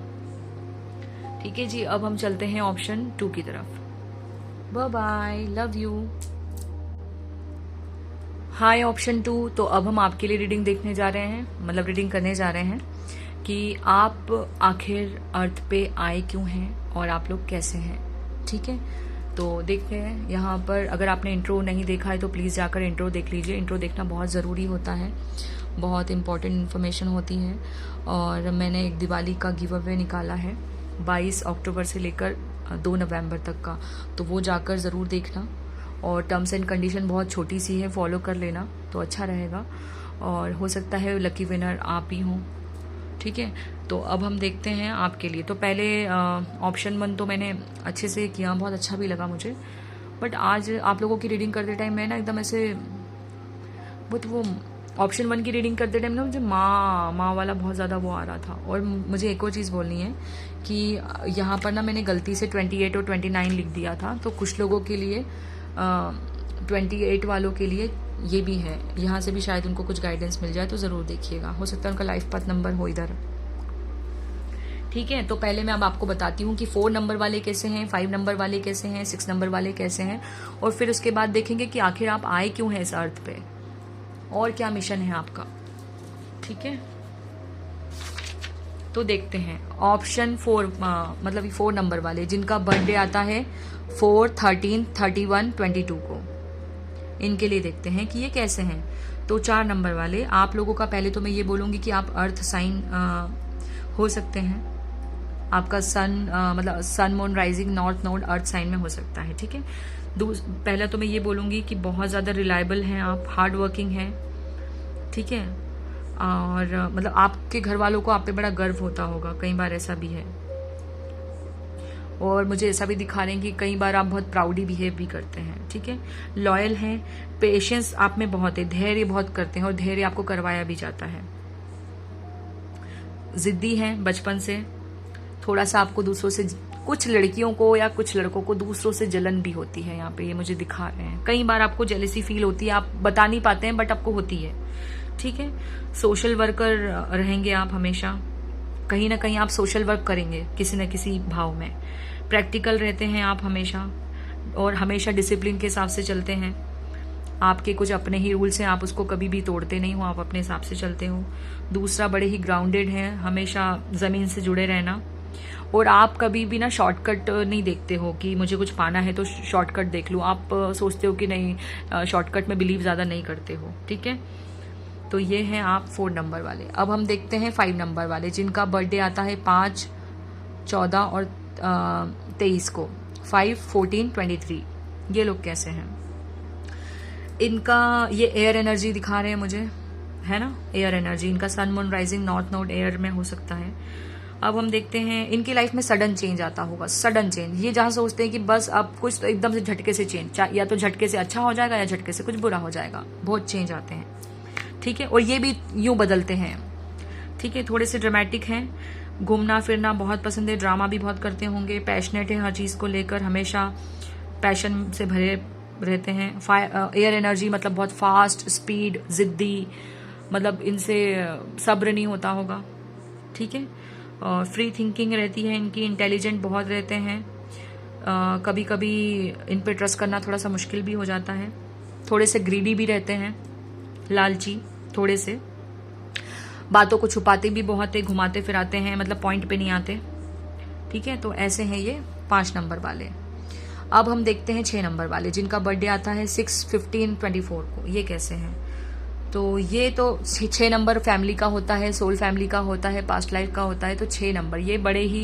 ठीक है जी। अब हम चलते हैं ऑप्शन 2 की तरफ। Bye bye, love you. Hi option 2। तो अब हम आपके लिए रीडिंग देखने जा रहे हैं, मतलब रीडिंग करने जा रहे हैं कि आप आखिर अर्थ पे आए क्यों हैं और आप लोग कैसे हैं। ठीक है, तो देखते हैं यहाँ पर। अगर आपने इंट्रो नहीं देखा है तो प्लीज़ जाकर इंट्रो देख लीजिए। इंट्रो देखना बहुत ज़रूरी होता है, बहुत इंपॉर्टेंट इन्फॉर्मेशन होती है। और मैंने एक दिवाली का गिव अवे निकाला है 22 अक्टूबर से लेकर 2 नवंबर तक का, तो वो जाकर ज़रूर देखना। और टर्म्स एंड कंडीशन बहुत छोटी सी है, फॉलो कर लेना तो अच्छा रहेगा। और हो सकता है लकी विनर आप ही हों। ठीक है, तो अब हम देखते हैं आपके लिए। तो पहले ऑप्शन 1 तो मैंने अच्छे से किया, बहुत अच्छा भी लगा मुझे। बट आज आप लोगों की रीडिंग करते टाइम मैं ना एकदम ऐसे वो ऑप्शन 1 की रीडिंग करते टाइम ना मुझे माँ वाला बहुत ज़्यादा वो आ रहा था। और मुझे एक और चीज़ बोलनी है कि यहाँ पर ना मैंने गलती से 28 और 29 लिख दिया था, तो कुछ लोगों के लिए 28 वालों के लिए ये भी है, यहाँ से भी शायद उनको कुछ गाइडेंस मिल जाए, तो ज़रूर देखिएगा। हो सकता है उनका लाइफ पाथ नंबर हो इधर। ठीक है, तो पहले मैं अब आपको बताती हूँ कि 4 नंबर वाले कैसे हैं, 5 नंबर वाले कैसे हैं, 6 नंबर वाले कैसे हैं, और फिर उसके बाद देखेंगे कि आखिर आप आए क्यों हैं इस अर्थ पे और क्या मिशन है आपका। ठीक है, तो देखते हैं ऑप्शन 4, मतलब 4 नंबर वाले जिनका बर्थडे आता है 4, 13, 31, 22 को, इनके लिए देखते हैं कि ये कैसे हैं। तो 4 नंबर वाले आप लोगों का, पहले तो मैं ये बोलूँगी कि आप अर्थ साइन हो सकते हैं। आपका सन मतलब sun moon rising north node earth sign में हो सकता है। ठीक है, पहला तो मैं ये बोलूँगी कि बहुत ज़्यादा रिलायबल हैं आप, हार्ड वर्किंग हैं। ठीक है, और मतलब आपके घर वालों को आप पे बड़ा गर्व होता होगा, कई बार ऐसा भी है। और मुझे ऐसा भी दिखा रहे हैं कि कई बार आप बहुत प्राउडी बिहेव भी करते हैं। ठीक है, लॉयल हैं, पेशेंस आप में बहुत है, धैर्य बहुत करते हैं और धैर्य आपको करवाया भी जाता है। जिद्दी हैं बचपन से, थोड़ा सा आपको दूसरों से, कुछ लड़कियों को या कुछ लड़कों को दूसरों से जलन भी होती है, यहाँ पे ये मुझे दिखा रहे हैं। कई बार आपको जेलसी फील होती है, आप बता नहीं पाते हैं बट आपको होती है। ठीक है, सोशल वर्कर रहेंगे आप हमेशा, कहीं ना कहीं आप सोशल वर्क करेंगे किसी न किसी भाव में। प्रैक्टिकल रहते हैं आप हमेशा, और हमेशा डिसिप्लिन के हिसाब से चलते हैं। आपके कुछ अपने ही रूल्स हैं, आप उसको कभी भी तोड़ते नहीं हो, आप अपने हिसाब से चलते हो। दूसरा, बड़े ही ग्राउंडेड हैं, हमेशा ज़मीन से जुड़े रहना। और आप कभी भी ना शॉर्टकट नहीं देखते हो कि मुझे कुछ पाना है तो शॉर्टकट देख लूँ, आप सोचते हो कि नहीं, शॉर्टकट में बिलीव ज़्यादा नहीं करते हो। ठीक है, तो ये हैं आप 4 नंबर वाले। अब हम देखते हैं 5 नंबर वाले जिनका बर्थडे आता है 5, 14 और 23 को, 5, 14, 23। ये लोग कैसे हैं, इनका ये एयर एनर्जी दिखा रहे हैं मुझे, है ना, एयर एनर्जी। इनका sun moon rising north node air में हो सकता है। अब हम देखते हैं इनकी लाइफ में सडन चेंज आता होगा, सडन चेंज। ये जहां सोचते हैं कि बस अब कुछ, तो एकदम से झटके से चेंज, या तो झटके से अच्छा हो जाएगा या झटके से कुछ बुरा हो जाएगा, बहुत चेंज आते हैं। ठीक है, और ये भी यूं बदलते हैं। ठीक है, थोड़े से ड्रामेटिक हैं, घूमना फिरना बहुत पसंद है, ड्रामा भी बहुत करते होंगे, पैशनेट है हर चीज़ को लेकर, हमेशा पैशन से भरे रहते हैं। एयर एनर्जी मतलब बहुत फास्ट, स्पीड, जिद्दी, मतलब इनसे सब्र नहीं होता होगा। ठीक है, फ्री थिंकिंग रहती है इनकी, इंटेलिजेंट बहुत रहते हैं। कभी कभी इन पे ट्रस्ट करना थोड़ा सा मुश्किल भी हो जाता है। थोड़े से ग्रीडी भी रहते हैं, लालची थोड़े से, बातों को छुपाते भी बहुत है, घुमाते फिराते हैं, मतलब पॉइंट पे नहीं आते। ठीक है, तो ऐसे हैं ये 5 नंबर वाले। अब हम देखते हैं 6 नंबर वाले जिनका बर्थडे आता है 6, 15, 24 को। ये कैसे हैं, तो ये तो 6 नंबर फैमिली का होता है, सोल फैमिली का होता है, पास्ट लाइफ का होता है। तो 6 नंबर ये बड़े ही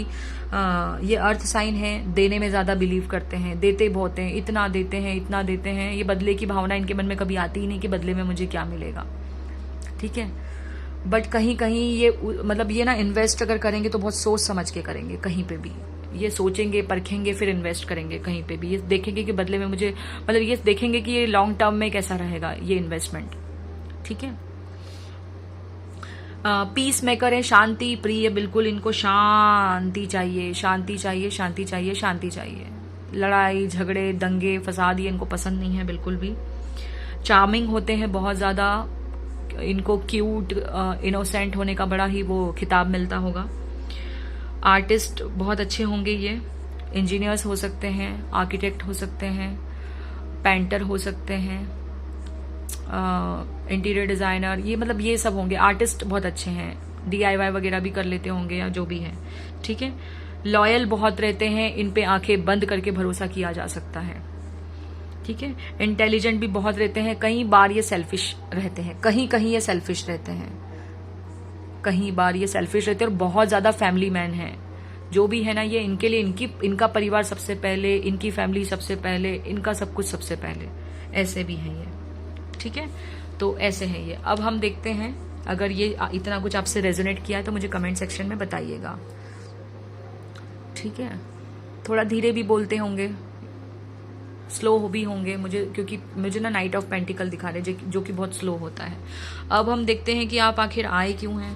ये अर्थ साइन है, देने में ज़्यादा बिलीव करते हैं, देते बहुत हैं, इतना देते हैं, इतना देते हैं। ये बदले की भावना इनके मन में कभी आती ही नहीं कि बदले में मुझे क्या मिलेगा। ठीक है, बट कहीं कहीं ये मतलब ये ना इन्वेस्ट अगर करेंगे तो बहुत सोच समझ के करेंगे, कहीं पे भी ये सोचेंगे, परखेंगे, फिर इन्वेस्ट करेंगे। कहीं पे भी ये देखेंगे कि बदले में मुझे, मतलब ये देखेंगे कि ये लॉन्ग टर्म में कैसा रहेगा ये इन्वेस्टमेंट। ठीक है, पीस मेकर है, शांति प्रिय, बिल्कुल इनको शांति चाहिए, शांति चाहिए, शांति चाहिए, शांति चाहिए। लड़ाई झगड़े दंगे फसाद ये इनको पसंद नहीं है बिल्कुल भी। चार्मिंग होते हैं बहुत ज़्यादा, इनको क्यूट इनोसेंट होने का बड़ा ही वो खिताब मिलता होगा। आर्टिस्ट बहुत अच्छे होंगे ये, इंजीनियर्स हो सकते हैं, आर्किटेक्ट हो सकते हैं, पेंटर हो सकते हैं, इंटीरियर डिजाइनर, ये मतलब ये सब होंगे। आर्टिस्ट बहुत अच्छे हैं, DIY वगैरह भी कर लेते होंगे या जो भी है, ठीक है। लॉयल बहुत रहते हैं, इन पे आंखें बंद करके भरोसा किया जा सकता है, ठीक है। इंटेलिजेंट भी बहुत रहते हैं, कई बार ये सेल्फिश रहते हैं, कहीं कहीं ये सेल्फिश रहते हैं, कहीं बार ये सेल्फिश रहते हैं, और बहुत ज्यादा फैमिली मैन है। जो भी है ना, ये इनके लिए इनका परिवार सबसे पहले, इनकी फैमिली सबसे पहले, इनका सब कुछ सबसे पहले, ऐसे भी है ये, ठीक है। तो ऐसे है ये। अब हम देखते हैं, अगर ये इतना कुछ आपसे रेजोनेट किया है तो मुझे कमेंट सेक्शन में बताइएगा, ठीक है। थोड़ा धीरे भी बोलते होंगे, स्लो भी होंगे मुझे, क्योंकि मुझे ना नाइट ऑफ पेंटिकल दिखा रहे जो कि बहुत स्लो होता है। अब हम देखते हैं कि आप आखिर आए क्यों हैं।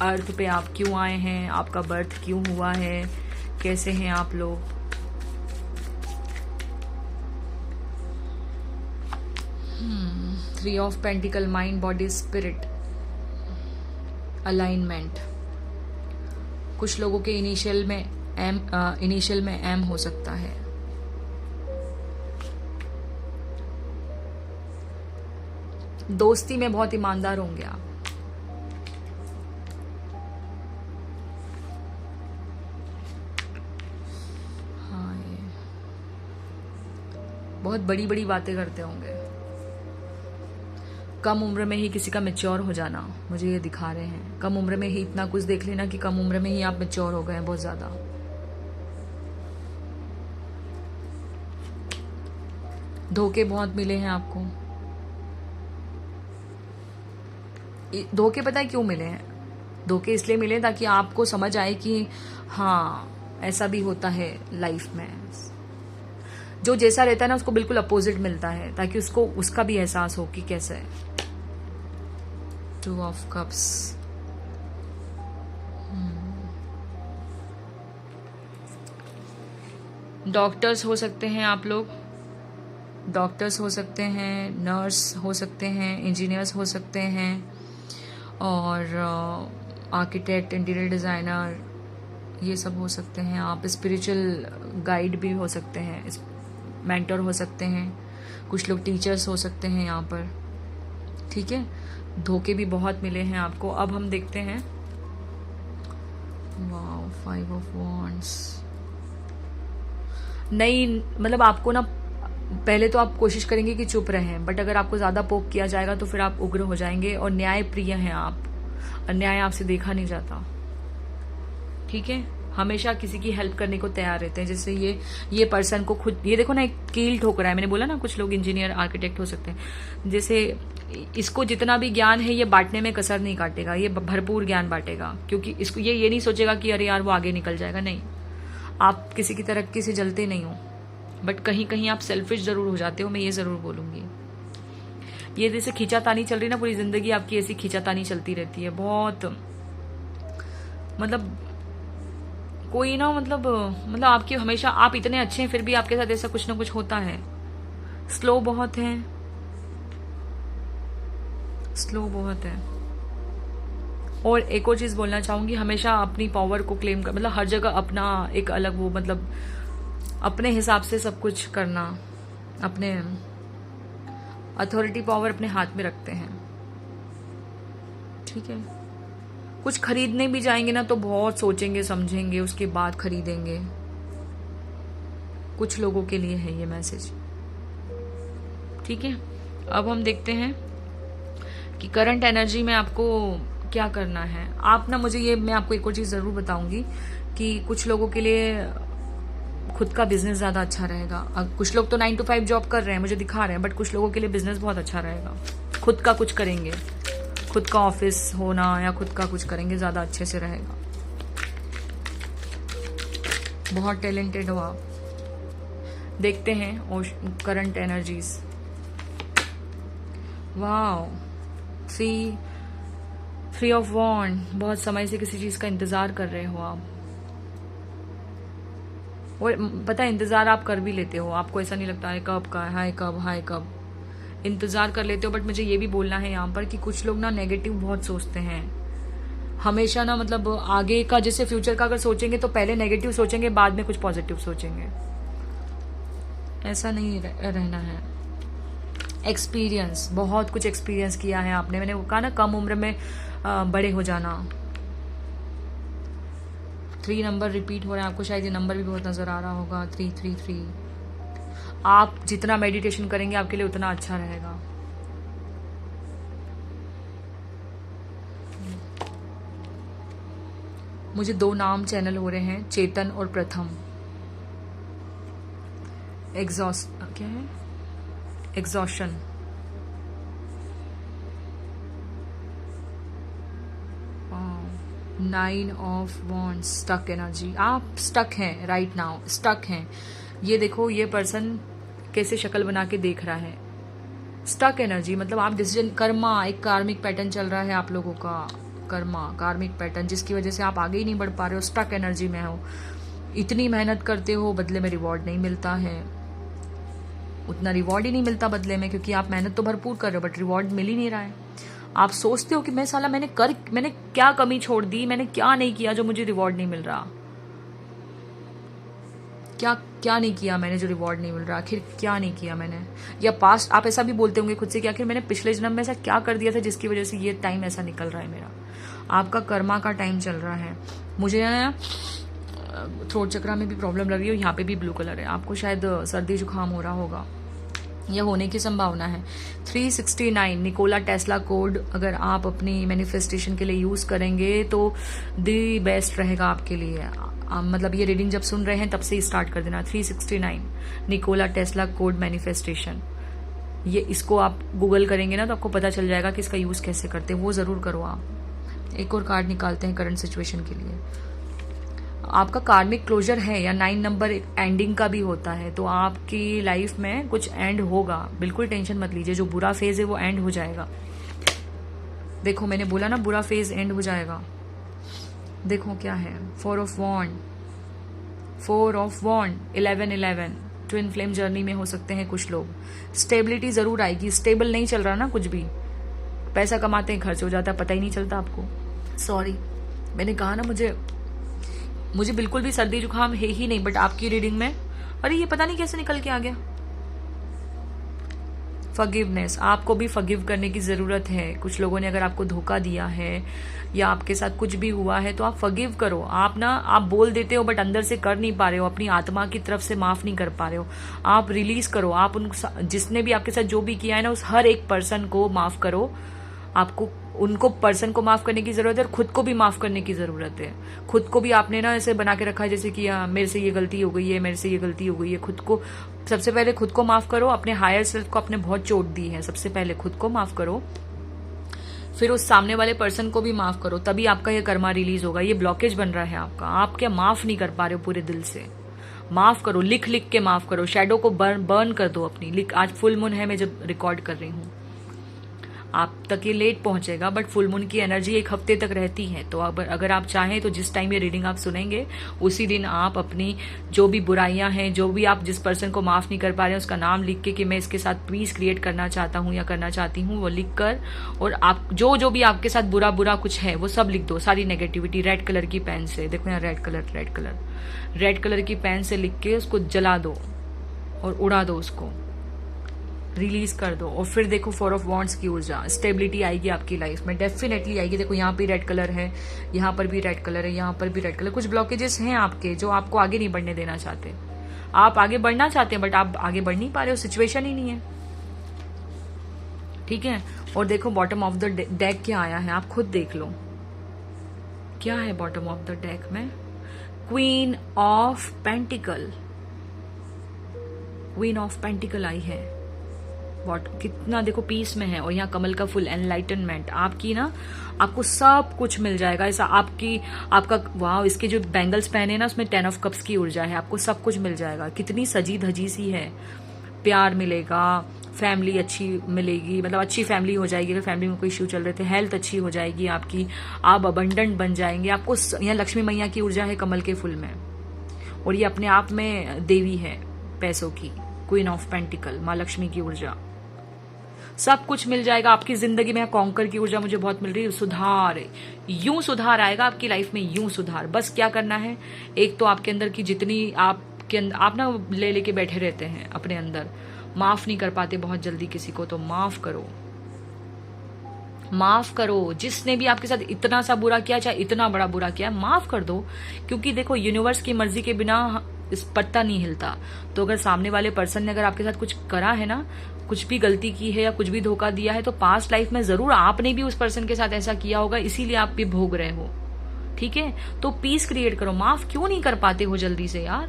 अर्थ पे आप क्यों आए हैं, आपका बर्थ क्यों हुआ है, कैसे हैं आप लोग। Three of pentacle, mind body spirit, alignment. कुछ लोगों के इनिशियल में एम हो सकता है। दोस्ती में बहुत ईमानदार होंगे आप। हाँ, ये बहुत बड़ी बड़ी बातें करते होंगे। कम उम्र में ही किसी का मैच्योर हो जाना, मुझे ये दिखा रहे हैं। कम उम्र में ही इतना कुछ देख लेना कि कम उम्र में ही आप मैच्योर हो गए हैं बहुत ज्यादा। धोखे बहुत मिले हैं आपको। धोखे पता है क्यों मिले हैं? धोखे इसलिए मिले ताकि आपको समझ आए कि हाँ, ऐसा भी होता है लाइफ में। जो जैसा रहता है ना उसको बिल्कुल अपोजिट मिलता है, ताकि उसको उसका भी एहसास हो कि कैसा है। 2 ऑफ कप्स। डॉक्टर्स हो सकते हैं आप लोग, डॉक्टर्स हो सकते हैं, नर्स हो सकते हैं, इंजीनियर्स हो सकते हैं, और आर्किटेक्ट, इंटीरियर डिजाइनर, ये सब हो सकते हैं आप। स्पिरिचुअल गाइड भी हो सकते हैं, मेंटर हो सकते हैं, कुछ लोग टीचर्स हो सकते हैं यहाँ पर, ठीक है। धोखे भी बहुत मिले हैं आपको। अब हम देखते हैं, वाओ, 5 ऑफ वॉन्ड्स। नहीं, मतलब आपको ना, पहले तो आप कोशिश करेंगे कि चुप रहें, बट अगर आपको ज्यादा पोक किया जाएगा तो फिर आप उग्र हो जाएंगे, और न्याय प्रिय हैं आप, अन्याय आपसे देखा नहीं जाता, ठीक है। हमेशा किसी की हेल्प करने को तैयार रहते हैं। जैसे ये पर्सन को खुद, ये देखो ना, एक कील ठोक रहा है। मैंने बोला ना कुछ लोग इंजीनियर, आर्किटेक्ट हो सकते हैं। जैसे इसको जितना भी ज्ञान है ये बांटने में कसर नहीं काटेगा, ये भरपूर ज्ञान बांटेगा, क्योंकि इसको ये नहीं सोचेगा कि अरे यार वो आगे निकल जाएगा। नहीं, आप किसी की तरक्की से जलते नहीं हो, बट कहीं कहीं आप सेल्फिश जरूर हो जाते हो, मैं ये जरूर बोलूंगी। ये जैसे खींचातानी चल रही ना, पूरी जिंदगी आपकी ऐसी खींचातानी चलती रहती है बहुत, मतलब कोई ना, मतलब आपकी हमेशा, आप इतने अच्छे हैं फिर भी आपके साथ ऐसा कुछ ना कुछ होता है। स्लो बहुत है, स्लो बहुत है। और एक और चीज बोलना चाहूंगी, हमेशा अपनी पावर को क्लेम कर, मतलब हर जगह अपना एक अलग वो, मतलब अपने हिसाब से सब कुछ करना, अपने अथॉरिटी पावर अपने हाथ में रखते हैं, ठीक है। कुछ खरीदने भी जाएंगे ना तो बहुत सोचेंगे समझेंगे, उसके बाद खरीदेंगे। कुछ लोगों के लिए है ये मैसेज, ठीक है। अब हम देखते हैं कि करंट एनर्जी में आपको क्या करना है। आप ना, मैं आपको एक और चीज जरूर बताऊंगी कि कुछ लोगों के लिए खुद का बिजनेस ज्यादा अच्छा रहेगा। कुछ लोग तो 9 to 5 जॉब कर रहे हैं, मुझे दिखा रहे हैं, बट कुछ लोगों के लिए बिजनेस बहुत अच्छा रहेगा। खुद का कुछ करेंगे, खुद का ऑफिस होना या खुद का कुछ करेंगे, ज्यादा अच्छे से रहेगा। बहुत टैलेंटेड हो आप। देखते हैं और current energies. Wow, three of wand. बहुत समय से किसी चीज का इंतजार कर रहे हो आप, और पता है इंतजार आप कर भी लेते हो, आपको ऐसा नहीं लगता है कब का, हाय कब इंतजार कर लेते हो। बट मुझे ये भी बोलना है यहाँ पर कि कुछ लोग ना नेगेटिव बहुत सोचते हैं, हमेशा ना मतलब आगे का जैसे फ्यूचर का अगर सोचेंगे तो पहले नेगेटिव सोचेंगे, बाद में कुछ पॉजिटिव सोचेंगे, ऐसा नहीं रहना है। एक्सपीरियंस, बहुत कुछ एक्सपीरियंस किया है आपने, मैंने कहा ना कम उम्र में बड़े हो जाना। 3 नंबर रिपीट हो रहा है आपको, शायद ये नंबर भी बहुत नजर आ रहा होगा, 333। आप जितना मेडिटेशन करेंगे आपके लिए उतना अच्छा रहेगा। मुझे 2 नाम चैनल हो रहे हैं, चेतन और प्रथम। क्या है? Exhaustion. Nine of wands, stuck energy, आप स्टक हैं राइट नाउ, स्टक हैं। ये देखो ये पर्सन कैसे शक्ल बना के देख रहा है, स्टक एनर्जी मतलब आप डिसीजन, कर्मा, एक कार्मिक पैटर्न चल रहा है आप लोगों का, कर्मा कार्मिक पैटर्न जिसकी वजह से आप आगे ही नहीं बढ़ पा रहे हो, स्टक एनर्जी में हो। इतनी मेहनत करते हो, बदले में रिवॉर्ड नहीं मिलता है, उतना रिवॉर्ड ही नहीं मिलता बदले में, क्योंकि आप मेहनत तो भरपूर कर रहे हो बट रिवॉर्ड मिल ही नहीं रहा है। आप सोचते हो कि मैं साला मैंने क्या कमी छोड़ दी, मैंने क्या नहीं किया जो मुझे रिवॉर्ड नहीं मिल रहा, क्या नहीं किया मैंने जो रिवॉर्ड नहीं मिल रहा, आखिर क्या नहीं किया मैंने। या पास्ट आप ऐसा भी बोलते होंगे खुद से कि आखिर मैंने पिछले जन्म में ऐसा क्या कर दिया था जिसकी वजह से ये टाइम ऐसा निकल रहा है मेरा। आपका कर्मा का टाइम चल रहा है। मुझे थ्रोट चक्रा में भी प्रॉब्लम लग रही है, यहाँ पे भी ब्लू कलर है, आपको शायद सर्दी जुकाम हो रहा होगा, यह होने की संभावना है। 369 निकोला टेस्ला कोड अगर आप अपनी मैनिफेस्टेशन के लिए यूज करेंगे तो दी बेस्ट रहेगा आपके लिए। मतलब ये रीडिंग जब सुन रहे हैं तब से ही स्टार्ट कर देना। 369 निकोला टेस्ला कोड मैनिफेस्टेशन, ये इसको आप गूगल करेंगे ना तो आपको पता चल जाएगा कि इसका यूज कैसे करते हैं, वो जरूर करो आप। एक और कार्ड निकालते हैं करंट सिचुएशन के लिए। आपका कार्मिक क्लोजर है या 9 नंबर एंडिंग का भी होता है, तो आपकी लाइफ में कुछ एंड होगा, बिल्कुल टेंशन मत लीजिए। जो बुरा फेज है वो एंड हो जाएगा। देखो मैंने बोला ना बुरा फेज एंड हो जाएगा। देखो क्या है, 4 of wand, 11 twin flame journey में हो सकते हैं कुछ लोग। स्टेबिलिटी जरूर आएगी, स्टेबल नहीं चल रहा ना कुछ भी, पैसा कमाते हैं खर्च हो जाता है, पता ही नहीं चलता आपको। सॉरी मैंने कहा ना मुझे बिल्कुल भी सर्दी जुकाम है ही नहीं, बट आपकी रीडिंग में अरे ये पता नहीं कैसे निकल के आ गया। फॉरगिवनेस, आपको भी फॉरगिव करने की जरूरत है। कुछ लोगों ने अगर आपको धोखा दिया है या आपके साथ कुछ भी हुआ है तो आप फॉरगिव करो। आप बोल देते हो बट अंदर से कर नहीं पा रहे हो, अपनी आत्मा की तरफ से माफ नहीं कर पा रहे हो। आप रिलीज करो, आप जिसने भी आपके साथ जो भी किया है ना उस हर एक पर्सन को माफ करो। आपको उनको पर्सन को माफ करने की जरूरत है और खुद को भी माफ करने की जरूरत है। खुद को भी आपने ना ऐसे बना के रखा है जैसे कि मेरे से ये गलती हो गई है, मेरे से ये गलती हो गई है। खुद को सबसे पहले खुद को माफ करो। अपने हायर सेल्फ को आपने बहुत चोट दी है, सबसे पहले खुद को माफ करो, फिर उस सामने वाले पर्सन को भी माफ करो, तभी आपका ये कर्मा रिलीज होगा। ये ब्लॉकेज बन रहा है आपका, आप क्या माफ नहीं कर पा रहे हो पूरे दिल से। माफ करो, लिख लिख के माफ करो, शैडो को बर्न कर दो अपनी। आज फुल मून है, मैं जब रिकॉर्ड कर रही हूँ आप तक ये लेट पहुंचेगा, बट फुल मून की एनर्जी 1 हफ्ते तक रहती है। तो अगर आप चाहें तो जिस टाइम ये रीडिंग आप सुनेंगे उसी दिन आप अपनी जो भी बुराइयां हैं, जो भी आप जिस पर्सन को माफ नहीं कर पा रहे हैं उसका नाम लिख के कि मैं इसके साथ पीस क्रिएट करना चाहता हूं या करना चाहती हूं, वो लिख कर, और आप जो भी आपके साथ बुरा बुरा कुछ है वो सब लिख दो, सारी नेगेटिविटी रेड कलर की पेन से। देखो यहाँ रेड कलर की पेन से लिख के उसको जला दो और उड़ा दो, उसको रिलीज कर दो। और फिर देखो 4 ऑफ वॉन्ड्स की ऊर्जा, स्टेबिलिटी आएगी आपकी लाइफ में, डेफिनेटली आएगी। देखो यहाँ पे रेड कलर है, यहाँ पर भी रेड कलर है, यहाँ पर भी रेड कलर। कुछ ब्लॉकेजेस हैं आपके जो आपको आगे नहीं बढ़ने देना चाहते। आप आगे बढ़ना चाहते हैं बट आप आगे बढ़ नहीं पा रहे हो, सिचुएशन ही नहीं है, ठीक है। और देखो बॉटम ऑफ द डेक क्या आया है, आप खुद देख लो क्या है बॉटम ऑफ द डेक में। क्वीन ऑफ पेंटिकल आई है। कितना देखो पीस में है, और यहाँ कमल का फुल, एनलाइटनमेंट। आपको सब कुछ मिल जाएगा ऐसा। आपका वाह, इसके जो बैंगल्स पहने ना उसमें 10 ऑफ कप्स की ऊर्जा है, आपको सब कुछ मिल जाएगा। कितनी सजी धजी सी है। प्यार मिलेगा, फैमिली अच्छी मिलेगी, मतलब अच्छी फैमिली हो जाएगी अगर फैमिली में कोई इश्यू चल रहे थे। हेल्थ अच्छी हो जाएगी आपकी, आप अबंडेंट बन जाएंगे। आपको यहाँ लक्ष्मी मैया की ऊर्जा है कमल के फुल में, और ये अपने आप में देवी है पैसों की, क्वीन ऑफ पेंटिकल, माँ लक्ष्मी की ऊर्जा। सब कुछ मिल जाएगा आपकी जिंदगी में। कॉन्कर की ऊर्जा मुझे बहुत मिल रही है। सुधार, यूं सुधार आएगा आपकी लाइफ में, यूं सुधार। बस क्या करना है, एक तो आपके अंदर की जितनी आपके अंदर आप ना ले लेके बैठे रहते हैं अपने अंदर, माफ नहीं कर पाते बहुत जल्दी किसी को, तो माफ करो, माफ करो। जिसने भी आपके साथ इतना सा बुरा किया, चाहे इतना बड़ा बुरा किया, माफ कर दो। क्योंकि देखो, यूनिवर्स की मर्जी के बिना इस पत्ता नहीं हिलता। तो अगर सामने वाले पर्सन ने अगर आपके साथ कुछ करा है ना, कुछ भी गलती की है या कुछ भी धोखा दिया है, तो पास्ट लाइफ में जरूर आपने भी उस पर्सन के साथ ऐसा किया होगा, इसीलिए आप भी भोग रहे हो। ठीक है, तो पीस क्रिएट करो। माफ क्यों नहीं कर पाते हो जल्दी से यार?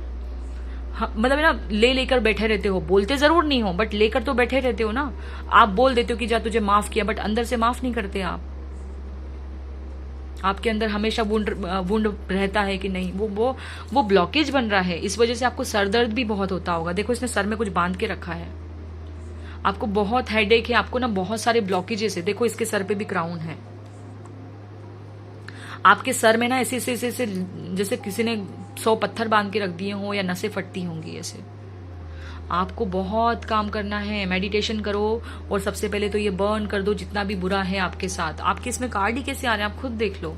मतलब है ना, ले लेकर बैठे रहते हो, बोलते जरूर नहीं हो बट लेकर तो बैठे रहते हो ना। आप बोल देते हो कि जा तुझे माफ किया, बट अंदर से माफ नहीं करते आप। आपके अंदर हमेशा वुंड रहता है कि नहीं, वो ब्लॉकेज बन रहा है। इस वजह से आपको सर दर्द भी बहुत होता होगा। देखो, इसने सर में कुछ बांध के रखा है, आपको बहुत हेडेक है, आपको ना बहुत सारे ब्लॉकेजेस है। देखो, इसके सर पे भी क्राउन है। आपके सर में ना ऐसे जैसे किसी ने 100 पत्थर बांध के रख दिए हो, या नसें फटती होंगी ऐसे। आपको बहुत काम करना है, मेडिटेशन करो, और सबसे पहले तो ये बर्न कर दो जितना भी बुरा है आपके साथ। आपके इसमें कार्ड ही कैसे आ रहे हैं, आप खुद देख लो,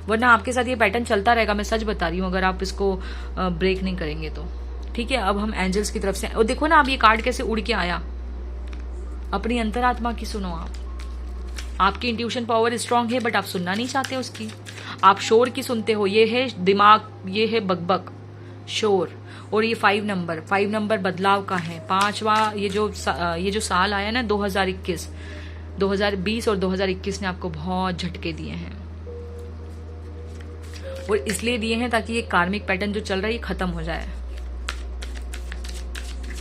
वरना आपके साथ ये पैटर्न चलता रहेगा। मैं सच बता रही हूँ, अगर आप इसको ब्रेक नहीं करेंगे तो। ठीक है, अब हम एंजल्स की तरफ से, और देखो ना, अब ये कार्ड कैसे उड़ के आया। अपनी अंतरात्मा की सुनो आप। आपकी इंट्यूशन पावर स्ट्रांग है, बट आप सुनना नहीं चाहते उसकी। आप शोर की सुनते हो, ये है दिमाग, ये है बकबक, शोर। और ये 5 नंबर बदलाव का है। 5वां ये जो साल आया ना, 2021, 2020 और 2021 ने आपको बहुत झटके दिए हैं, और इसलिए दिए हैं ताकि ये कार्मिक पैटर्न जो चल रहा है ये खत्म हो जाए।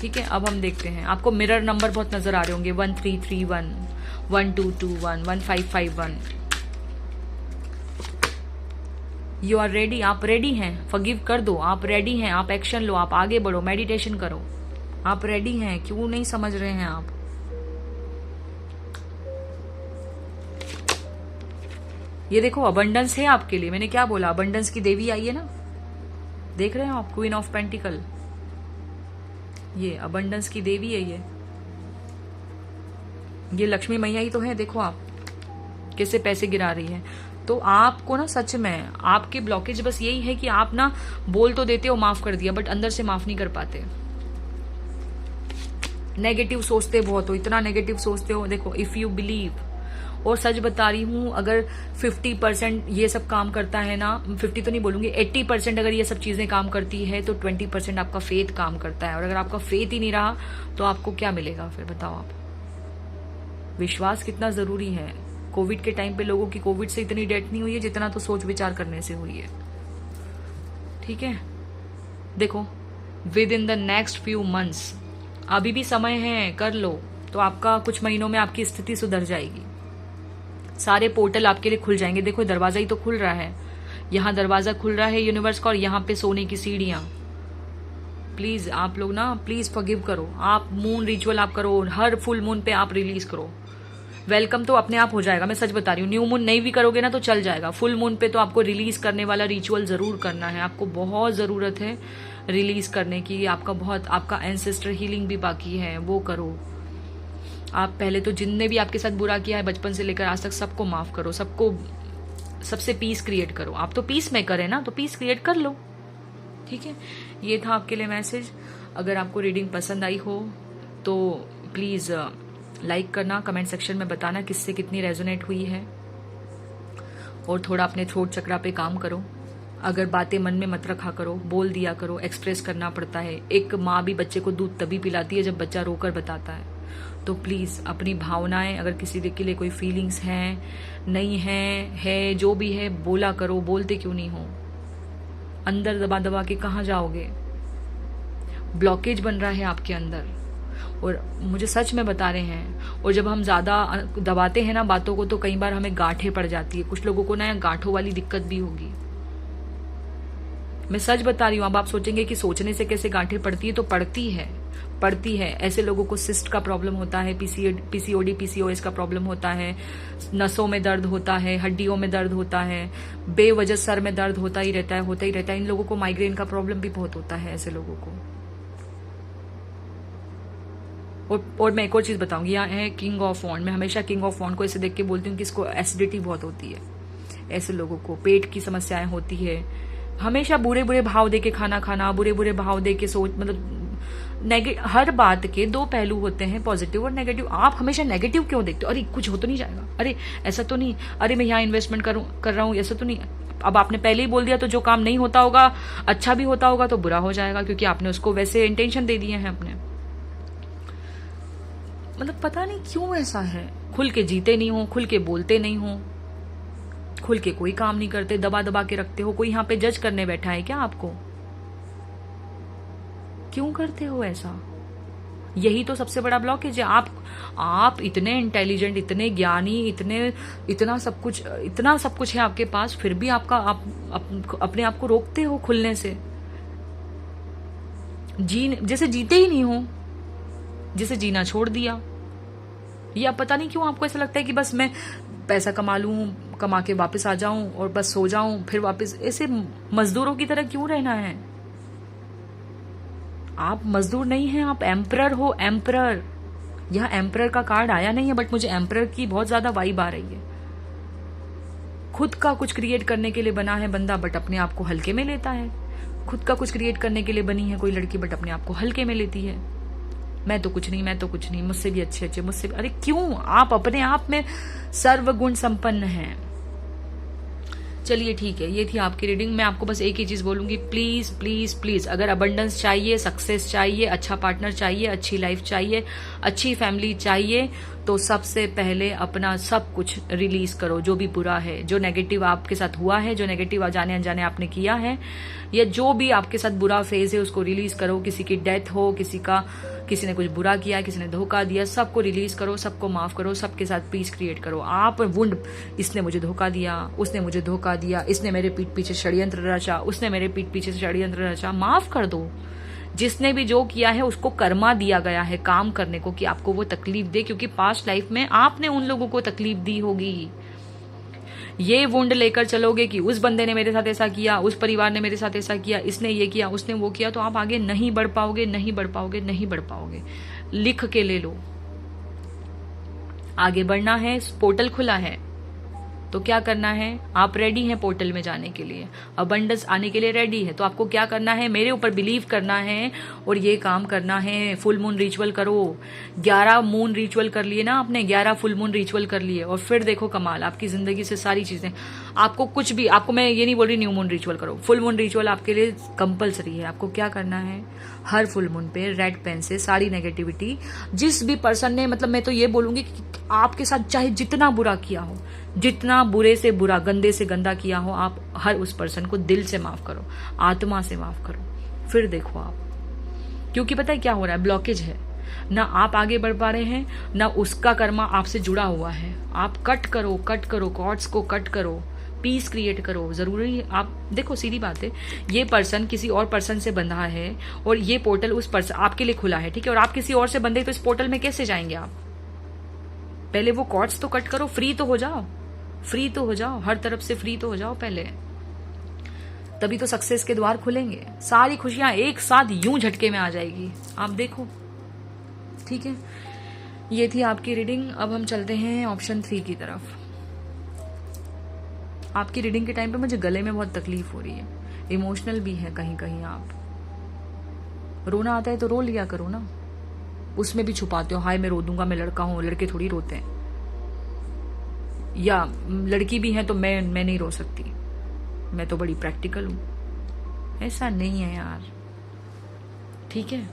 ठीक है, अब हम देखते हैं। आपको मिरर नंबर बहुत नजर आ रहे होंगे, 1331, 1221, 1551। यू आर रेडी, आप रेडी हैं, फॉरगिव कर दो, आप रेडी हैं, आप एक्शन लो, आप आगे बढ़ो, मेडिटेशन करो। आप रेडी हैं, क्यों नहीं समझ रहे हैं आप? ये देखो, अबंडेंस है आपके लिए। मैंने क्या बोला, अबंडेंस की देवी आई है ना, देख रहे हो आप, क्वीन ऑफ पेंटिकल, ये अबंडेंस की देवी है। ये लक्ष्मी मैया ही तो है। देखो आप कैसे पैसे गिरा रही है। तो आपको ना सच में आपके ब्लॉकेज बस यही है कि आप ना बोल तो देते हो माफ कर दिया, बट अंदर से माफ नहीं कर पाते। नेगेटिव सोचते बहुत हो, इतना नेगेटिव सोचते हो। देखो, इफ यू बिलीव, और सच बता रही हूं, अगर 50% ये सब काम करता है ना, 50 तो नहीं बोलूंगी, 80% अगर ये सब चीजें काम करती है, तो 20% आपका फेथ काम करता है। और अगर आपका फेथ ही नहीं रहा तो आपको क्या मिलेगा फिर, बताओ आप? विश्वास कितना जरूरी है। कोविड के टाइम पे लोगों की कोविड से इतनी डेथ नहीं हुई है जितना तो सोच विचार करने से हुई है। ठीक है, देखो, with in the next few months, अभी भी समय है, कर लो, तो आपका कुछ महीनों में आपकी स्थिति सुधर जाएगी। सारे पोर्टल आपके लिए खुल जाएंगे। देखो, दरवाजा ही तो खुल रहा है, यहाँ दरवाजा खुल रहा है यूनिवर्स का, और यहाँ पे सोने की सीढ़ियां। प्लीज आप लोग ना, प्लीज फॉरगिव करो। आप मून रिचुअल आप करो, हर फुल मून पे आप रिलीज करो। वेलकम तो अपने आप हो जाएगा, मैं सच बता रही हूँ। न्यू मून नहीं भी करोगे ना तो चल जाएगा, फुल मून पे तो आपको रिलीज करने वाला रिचुअल जरूर करना है। आपको बहुत जरूरत है रिलीज करने की। आपका एंसेस्टर हीलिंग भी बाकी है, वो करो आप। पहले तो जिनने भी आपके साथ बुरा किया है बचपन से लेकर आज तक, सबको माफ करो, सबसे पीस क्रिएट करो। आप तो पीस मेकर है ना, तो पीस क्रिएट कर लो। ठीक है, ये था आपके लिए मैसेज। अगर आपको रीडिंग पसंद आई हो तो प्लीज लाइक करना, कमेंट सेक्शन में बताना किससे कितनी रेजोनेट हुई है, और थोड़ा अपने थ्रोट चक्रा पे काम करो। अगर बातें मन में मत रखा करो, बोल दिया करो, एक्सप्रेस करना पड़ता है। एक माँ भी बच्चे को दूध तभी पिलाती है जब बच्चा रोकर बताता है। तो प्लीज अपनी भावनाएं, अगर किसी के लिए कोई फीलिंग्स हैं, नहीं है, जो भी है बोला करो। बोलते क्यों नहीं हो? अंदर दबा दबा के कहाँ जाओगे? ब्लॉकेज बन रहा है आपके अंदर, और मुझे सच में बता रहे हैं। और जब हम ज्यादा दबाते हैं ना बातों को, तो कई बार हमें गांठें पड़ जाती है। कुछ लोगों को ना गांठों वाली दिक्कत भी होगी, मैं सच बता रही हूँ। अब आप सोचेंगे कि सोचने से कैसे गांठें पड़ती है, तो पड़ती है। ऐसे लोगों को सिस्ट का प्रॉब्लम होता है, पीसीओडी पीसीओएस का प्रॉब्लम होता है, नसों में दर्द होता है, हड्डियों में दर्द होता है, बेवजह सर में दर्द होता ही रहता है। इन लोगों को माइग्रेन का प्रॉब्लम भी बहुत होता है, ऐसे लोगों को। और मैं एक और चीज बताऊंगी, यहाँ है किंग ऑफ वॉन्ड। मैं हमेशा किंग ऑफ वॉन्ड को ऐसे देख के बोलती हूँ कि इसको एसिडिटी बहुत होती है, ऐसे लोगों को पेट की समस्याएं होती है, हमेशा बुरे बुरे भाव दे के खाना खाना, बुरे बुरे भाव दे के सोच, मतलब हर बात के दो पहलू होते हैं, पॉजिटिव और नेगेटिव। आप हमेशा नेगेटिव क्यों देखते हो? अरे कुछ हो तो नहीं जाएगा, अरे ऐसा तो नहीं, अरे मैं यहाँ इन्वेस्टमेंट कर रहा हूँ, ऐसा तो नहीं। अब आपने पहले ही बोल दिया तो जो काम नहीं होता होगा, अच्छा भी होता होगा तो बुरा हो जाएगा, क्योंकि आपने उसको वैसे इंटेंशन दे दिए हैं अपने। मतलब पता नहीं क्यों ऐसा है, खुल के जीते नहीं हो, खुल के बोलते नहीं हो, खुल के कोई काम नहीं करते, दबा दबा के रखते हो। कोई यहाँ पे जज करने बैठा है क्या आपको? क्यों करते हो ऐसा? यही तो सबसे बड़ा ब्लॉकेज है। आप इतने इंटेलिजेंट, इतने ज्ञानी, इतना सब कुछ है आपके पास, फिर भी आप अपने आप को रोकते हो खुलने से। जैसे जीते ही नहीं हो, जैसे जीना छोड़ दिया। या पता नहीं क्यों आपको ऐसा लगता है कि बस मैं पैसा कमा लूं, कमा के वापस आ जाऊं और बस सो जाऊं, फिर वापस। ऐसे मजदूरों की तरह क्यों रहना है? आप मजदूर नहीं हैं, आप एम्परर हो, एम्परर। यह एम्परर का कार्ड आया नहीं है, बट मुझे एम्परर की बहुत ज्यादा वाइब आ रही है। खुद का कुछ क्रिएट करने के लिए बना है बंदा, बट अपने आप को हल्के में लेता है। खुद का कुछ क्रिएट करने के लिए बनी है कोई लड़की, बट अपने आप को हल्के में लेती है। मैं तो कुछ नहीं, मुझसे भी अच्छे, मुझसे भी। अरे क्यों? आप अपने आप में सर्वगुण संपन्न हैं। चलिए ठीक है, ये थी आपकी रीडिंग। मैं आपको बस एक ही चीज बोलूंगी, प्लीज प्लीज प्लीज, अगर अबंडेंस चाहिए, सक्सेस चाहिए, अच्छा पार्टनर चाहिए, अच्छी लाइफ चाहिए, अच्छी फैमिली चाहिए, तो सबसे पहले अपना सब कुछ रिलीज करो। जो भी बुरा है, जो नेगेटिव आपके साथ हुआ है, जो नेगेटिव जाने अनजाने आपने किया है, या जो भी आपके साथ बुरा फेज है, उसको रिलीज करो। किसी की डेथ हो, किसी ने कुछ बुरा किया, किसी ने धोखा दिया, सबको रिलीज करो, सबको माफ करो, सबके साथ पीस क्रिएट करो। आप वुंड, इसने मुझे धोखा दिया, उसने मुझे धोखा दिया, इसने मेरे पीठ पीछे षड्यंत्र रचा, उसने मेरे पीठ पीछे षड्यंत्र रचा, माफ कर दो। जिसने भी जो किया है उसको कर्मा दिया गया है काम करने को, कि आपको वो तकलीफ दे, क्योंकि पास्ट लाइफ में आपने उन लोगों को तकलीफ दी होगी। ये वुंड लेकर चलोगे कि उस बंदे ने मेरे साथ ऐसा किया, उस परिवार ने मेरे साथ ऐसा किया, इसने ये किया, उसने वो किया, तो आप आगे नहीं बढ़ पाओगे, नहीं बढ़ पाओगे, नहीं बढ़ पाओगे। लिख के ले लो, आगे बढ़ना है। पोर्टल खुला है तो क्या करना है? आप रेडी हैं पोर्टल में जाने के लिए, अबंडेंस आने के लिए रेडी है, तो आपको क्या करना है? मेरे ऊपर बिलीव करना है और ये काम करना है। फुल मून रिचुअल करो। 11 मून रिचुअल कर लिए ना आपने, 11 फुल मून रिचुअल कर लिए, और फिर देखो कमाल, आपकी जिंदगी से सारी चीजें, आपको कुछ भी, आपको मैं ये नहीं बोल रही न्यू मून रिचुअल करो, फुल मून रिचुअल आपके लिए कंपलसरी है। आपको क्या करना है? हर फुल मून पे रेड पेन से सारी नेगेटिविटी, जिस भी पर्सन ने, मतलब मैं तो ये बोलूंगी कि आपके साथ चाहे जितना बुरा किया हो, जितना बुरे से बुरा, गंदे से गंदा किया हो, आप हर उस पर्सन को दिल से माफ करो, आत्मा से माफ करो। फिर देखो आप, क्योंकि पता है क्या हो रहा है? ब्लॉकेज है ना, आप आगे बढ़ पा रहे हैं ना उसका कर्मा आपसे जुड़ा हुआ है। आप कट करो, कॉर्ड्स को कट करो, पीस क्रिएट करो। जरूरी, आप देखो सीधी बात है, ये पर्सन किसी और पर्सन से बंधा है और ये पोर्टल उस पर्सन आपके लिए खुला है, ठीक है, और आप किसी और से बंधे, तो इस पोर्टल में कैसे जाएंगे आप? पहले वो कॉर्ड्स तो कट करो, फ्री तो हो जाओ, फ्री तो हो जाओ, हर तरफ से फ्री तो हो जाओ पहले, तभी तो सक्सेस के द्वार खुलेंगे। सारी खुशियां एक साथ यूं झटके में आ जाएगी, आप देखो। ठीक है, ये थी आपकी रीडिंग। अब हम चलते हैं ऑप्शन 3 की तरफ। आपकी रीडिंग के टाइम पे मुझे गले में बहुत तकलीफ हो रही है, इमोशनल भी है कहीं कहीं आप। रोना आता है तो रो लिया करो ना, उसमें भी छुपाते हो, हाय मैं रो दूंगा, मैं लड़का हूं। लड़के थोड़ी रोते हैं, या लड़की भी है तो मैं नहीं रो सकती, मैं तो बड़ी प्रैक्टिकल हूं। ऐसा नहीं है यार, ठीक है?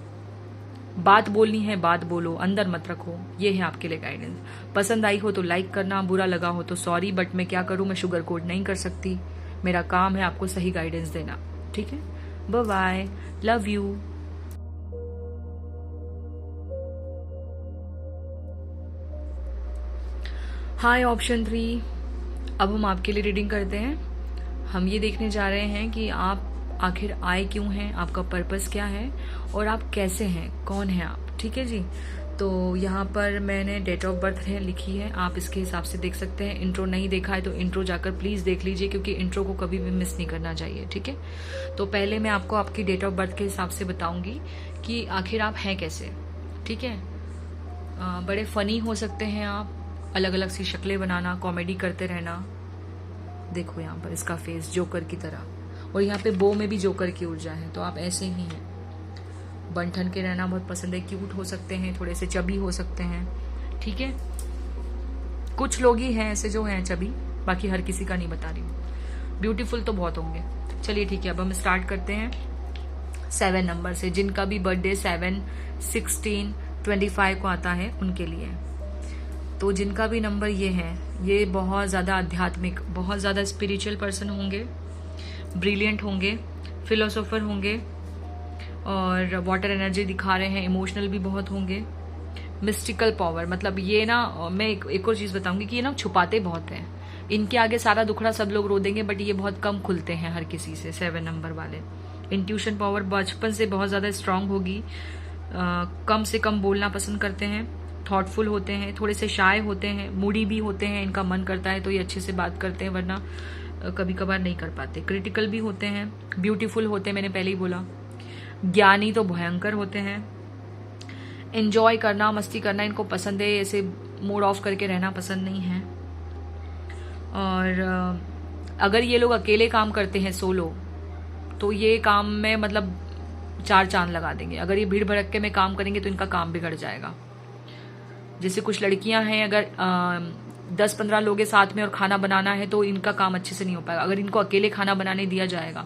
बात बोलनी है, बात बोलो, अंदर मत रखो। ये है आपके लिए गाइडेंस। पसंद आई हो तो लाइक करना, बुरा लगा हो तो सॉरी, बट मैं क्या करूं, मैं शुगर कोट नहीं कर सकती। मेरा काम है आपको सही गाइडेंस देना, ठीक है? Bye bye, love you. Hi option 3, अब हम आपके लिए रीडिंग करते हैं। हम ये देखने जा रहे हैं कि आप आखिर आए क्यों हैं, आपका पर्पस क्या है और आप कैसे हैं, कौन है आप, ठीक है जी? तो यहाँ पर मैंने डेट ऑफ बर्थ लिखी है, आप इसके हिसाब से देख सकते हैं। इंट्रो नहीं देखा है तो इंट्रो जाकर प्लीज देख लीजिए, क्योंकि इंट्रो को कभी भी मिस नहीं करना चाहिए, ठीक है? तो पहले मैं आपको आपकी डेट ऑफ बर्थ के हिसाब से बताऊंगी कि आखिर आप हैं कैसे, ठीक है? बड़े फनी हो सकते हैं आप, अलग अलग सी शक्लें बनाना, कॉमेडी करते रहना। देखो यहाँ पर इसका फेस जोकर की तरह, और यहाँ पे बो में भी जोकर की ऊर्जा है, तो आप ऐसे ही हैं। बन-ठन के रहना बहुत पसंद है, क्यूट हो सकते हैं, थोड़े से चबी हो सकते हैं, ठीक है। कुछ लोग ही हैं ऐसे जो हैं चबी, बाकी हर किसी का नहीं बता रही हूँ। ब्यूटीफुल तो बहुत होंगे। चलिए ठीक है, अब हम स्टार्ट करते हैं 7 नंबर से। जिनका भी बर्थडे 7, 16, 25 को आता है उनके लिए, तो जिनका भी नंबर ये है, ये बहुत ज़्यादा आध्यात्मिक, बहुत ज़्यादा स्पिरिचुअल पर्सन होंगे, ब्रिलियंट होंगे, फिलोसोफर होंगे, और वाटर एनर्जी दिखा रहे हैं, इमोशनल भी बहुत होंगे, मिस्टिकल पावर। मतलब ये ना, मैं एक और चीज़ बताऊंगी कि ये ना छुपाते बहुत हैं। इनके आगे सारा दुखड़ा सब लोग रो देंगे, बट ये बहुत कम खुलते हैं हर किसी से, 7 नंबर वाले। इंट्यूशन पावर बचपन से बहुत ज़्यादा स्ट्रांग होगी, कम से कम बोलना पसंद करते हैं, थॉटफुल होते हैं, थोड़े से शाय होते हैं, मूडी भी होते हैं। इनका मन करता है तो ये अच्छे से बात करते हैं, वरना कभी कभार नहीं कर पाते। क्रिटिकल भी होते हैं, ब्यूटीफुल होते हैं, मैंने पहले ही बोला। ज्ञानी तो भयंकर होते हैं। एंजॉय करना, मस्ती करना इनको पसंद है, ऐसे मूड ऑफ करके रहना पसंद नहीं है। और अगर ये लोग अकेले काम करते हैं, सोलो, तो ये काम में मतलब 4 चांद लगा देंगे। अगर ये भीड़ भड़क्के में काम करेंगे तो इनका काम बिगड़ जाएगा। जैसे कुछ लड़कियां हैं, अगर 10-15 लोग के साथ में और खाना बनाना है तो इनका काम अच्छे से नहीं हो पाएगा। अगर इनको अकेले खाना बनाने दिया जाएगा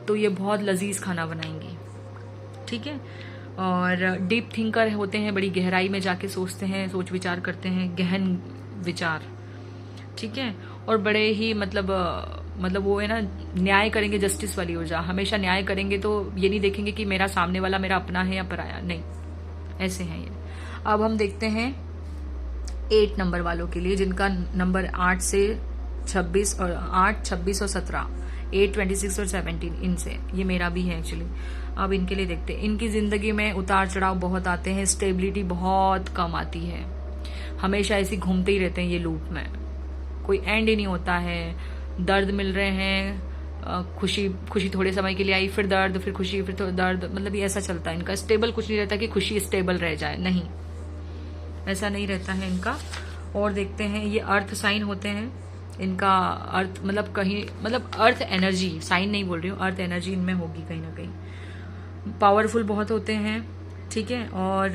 तो ये बहुत लजीज खाना बनाएंगी, ठीक है। और डीप थिंकर होते हैं, बड़ी गहराई में जाके सोचते हैं, सोच विचार करते हैं, गहन विचार, ठीक है। और बड़े ही मतलब वो है ना, न्याय करेंगे, जस्टिस वाली ऊर्जा, हमेशा न्याय करेंगे। तो ये नहीं देखेंगे कि मेरा सामने वाला मेरा अपना है या पराया, नहीं, ऐसे हैं ये। अब हम देखते हैं 8 नंबर वालों के लिए, जिनका नंबर 8 से 26 और 8, 26 और 17, 8, 26 और 17, इनसे, ये मेरा भी है एक्चुअली। अब इनके लिए देखते हैं। इनकी जिंदगी में उतार चढ़ाव बहुत आते हैं, स्टेबिलिटी बहुत कम आती है, हमेशा ऐसे घूमते ही रहते हैं ये लूप में, कोई एंड ही नहीं होता है। दर्द मिल रहे हैं, खुशी थोड़े समय के लिए आई, फिर दर्द, फिर खुशी, फिर तो दर्द, मतलब ये ऐसा चलता है इनका। स्टेबल कुछ नहीं रहता कि खुशी स्टेबल रह जाए, नहीं, ऐसा नहीं रहता है इनका। और देखते हैं, ये अर्थ साइन होते हैं। इनका अर्थ मतलब कहीं, मतलब अर्थ एनर्जी, साइन नहीं बोल रही हूँ, अर्थ एनर्जी इनमें होगी कहीं ना कहीं। पावरफुल बहुत होते हैं, ठीक है। और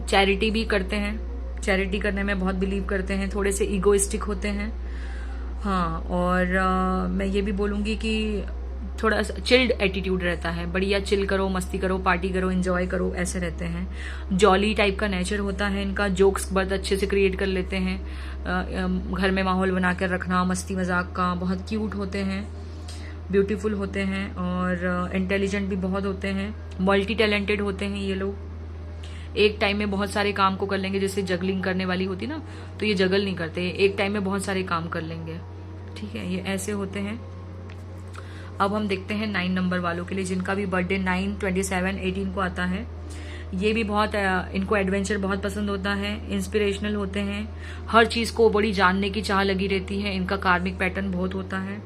चैरिटी भी करते हैं, चैरिटी करने में बहुत बिलीव करते हैं, थोड़े से ईगोइस्टिक होते हैं, हाँ। और मैं ये भी बोलूँगी कि थोड़ा चिल्ड एटीट्यूड रहता है, बढ़िया चिल करो, मस्ती करो, पार्टी करो, एंजॉय करो, ऐसे रहते हैं। जॉली टाइप का नेचर होता है इनका, जोक्स बहुत अच्छे से क्रिएट कर लेते हैं, घर में माहौल बना कर रखना, मस्ती मजाक का, बहुत क्यूट होते हैं, ब्यूटीफुल होते हैं, और इंटेलिजेंट भी बहुत होते हैं, मल्टी टैलेंटेड होते हैं ये लोग। एक टाइम में बहुत सारे काम को कर लेंगे, जैसे जगलिंग करने वाली होती ना, तो ये जगल नहीं करते, एक टाइम में बहुत सारे काम कर लेंगे, ठीक है, ये ऐसे होते हैं। अब हम देखते हैं 9 नंबर वालों के लिए, जिनका भी बर्थडे 9, 27, 18 को आता है। ये भी बहुत, इनको एडवेंचर बहुत पसंद होता है, इंस्पिरेशनल होते हैं, हर चीज को बड़ी जानने की चाह लगी रहती है, इनका कार्मिक पैटर्न बहुत होता है,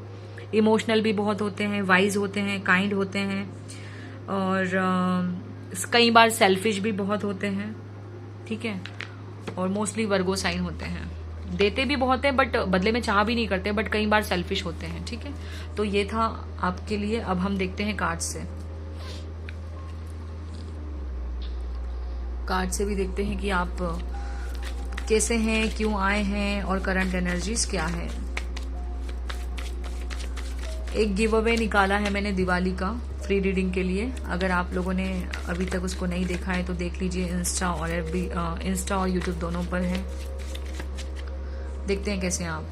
इमोशनल भी बहुत होते हैं, वाइज होते हैं, काइंड होते हैं, और कई बार सेल्फिश भी बहुत होते हैं, ठीक है। और मोस्टली वर्गो साइन होते हैं, देते भी बहुत है बट बदले में चाह भी नहीं करते, बट कई बार सेल्फिश होते हैं, ठीक है। तो ये था आपके लिए। अब हम देखते हैं कार्ड से, कार्ड से भी देखते हैं कि आप कैसे हैं, क्यों आए हैं, और करंट एनर्जीज क्या है। एक गिव अवे निकाला है मैंने दिवाली का फ्री रीडिंग के लिए, अगर आप लोगों ने अभी तक उसको नहीं देखा है तो देख लीजिए, इंस्टा और इंस्टा और यूट्यूब दोनों पर है। देखते हैं कैसे हैं आप।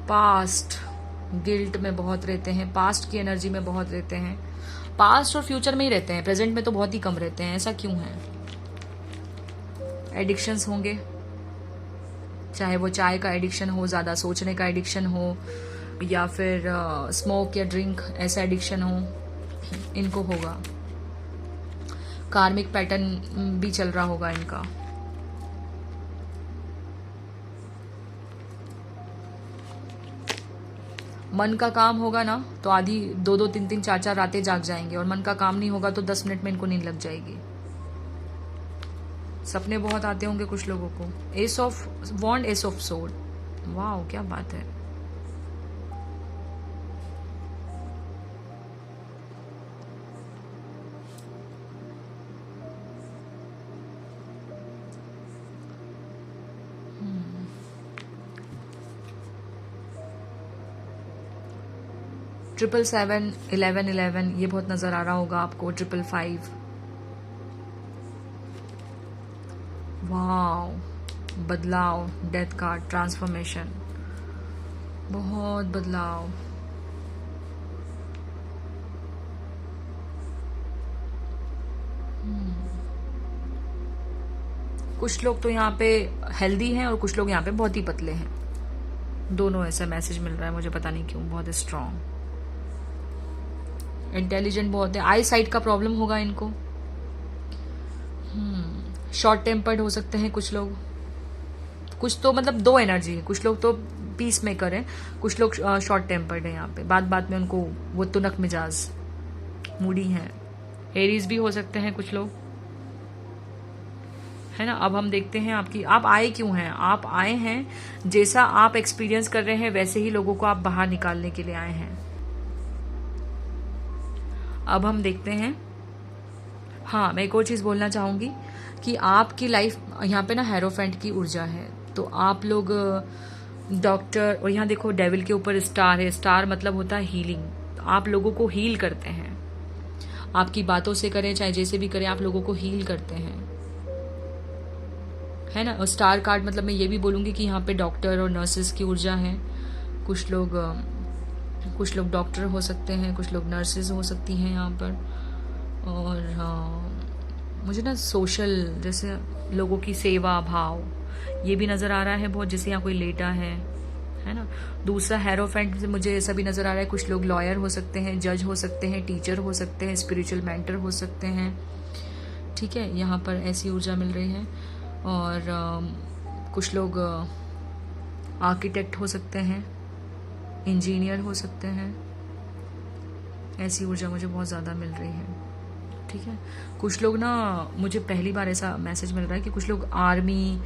पास्ट गिल्ट में बहुत रहते हैं, पास्ट की एनर्जी में बहुत रहते हैं, पास्ट और फ्यूचर में ही रहते हैं, प्रेजेंट में तो बहुत ही कम रहते हैं, ऐसा क्यों है। एडिक्शंस होंगे, चाहे वो चाय का एडिक्शन हो, ज्यादा सोचने का एडिक्शन हो, या फिर स्मोक या ड्रिंक ऐसा एडिक्शन हो, इनको होगा। कार्मिक पैटर्न भी चल रहा होगा इनका। मन का काम होगा ना तो आधी 2-2, 3-3, 4-4 रातें जाग जाएंगे, और मन का काम नहीं होगा तो 10 मिनट में इनको नींद लग जाएगी। सपने बहुत आते होंगे कुछ लोगों को। Ace of wand, ace of sword, वाह क्या बात है। ट्रिपल 7, 11, ये बहुत नजर आ रहा होगा आपको। 555, वाओ, बदलाव, डेथ कार्ड, ट्रांसफॉर्मेशन, बहुत बदलाव। कुछ लोग तो यहाँ पे हेल्दी हैं और कुछ लोग यहाँ पे बहुत ही पतले हैं। दोनों ऐसा मैसेज मिल रहा है मुझे, पता नहीं क्यों। बहुत स्ट्रांग, इंटेलिजेंट बहुत है। आई साइट का प्रॉब्लम होगा इनको। शॉर्ट टेम्पर्ड हो सकते हैं कुछ लोग। कुछ तो मतलब दो एनर्जी है, कुछ लोग तो पीस मेकर है, कुछ लोग शॉर्ट टेम्पर्ड है। यहाँ पे बात बात में उनको वो तुनक मिजाज, मूडी है। एरीज भी हो सकते हैं कुछ लोग, है ना। अब हम देखते हैं आपकी, आप आए क्यों हैं। आप आए हैं, जैसा आप एक्सपीरियंस कर रहे हैं वैसे ही लोगों को आप बाहर निकालने के लिए आए हैं। अब हम देखते हैं, हाँ मैं एक और चीज बोलना चाहूंगी कि आपकी लाइफ यहाँ पे ना हेरोफेंट की ऊर्जा है। तो आप लोग डॉक्टर, और यहाँ देखो डेविल के ऊपर स्टार है। स्टार मतलब होता है हीलिंग। तो आप लोगों को हील करते हैं, आपकी बातों से करें चाहे जैसे भी करें, आप लोगों को हील करते हैं, है ना। और स्टार कार्ड मतलब मैं ये भी बोलूंगी कि यहाँ पे डॉक्टर और नर्सेस की ऊर्जा है। कुछ लोग डॉक्टर हो सकते हैं, कुछ लोग नर्सेज हो सकती हैं यहाँ पर। और मुझे ना सोशल, जैसे लोगों की सेवा भाव, ये भी नजर आ रहा है बहुत, जैसे यहाँ कोई लेटा है ना। दूसरा हेरोफेंट से मुझे ऐसा भी नजर आ रहा है, कुछ लोग लॉयर हो सकते हैं, जज हो सकते हैं, टीचर हो सकते हैं, स्पिरिचुअल मेंटर हो सकते हैं। ठीक है, यहाँ पर ऐसी ऊर्जा मिल रही है। और कुछ लोग आर्किटेक्ट हो सकते हैं, इंजीनियर हो सकते हैं। ऐसी ऊर्जा मुझे बहुत ज़्यादा मिल रही है। ठीक है, कुछ लोग ना, मुझे पहली बार ऐसा मैसेज मिल रहा है कि कुछ लोग आर्मी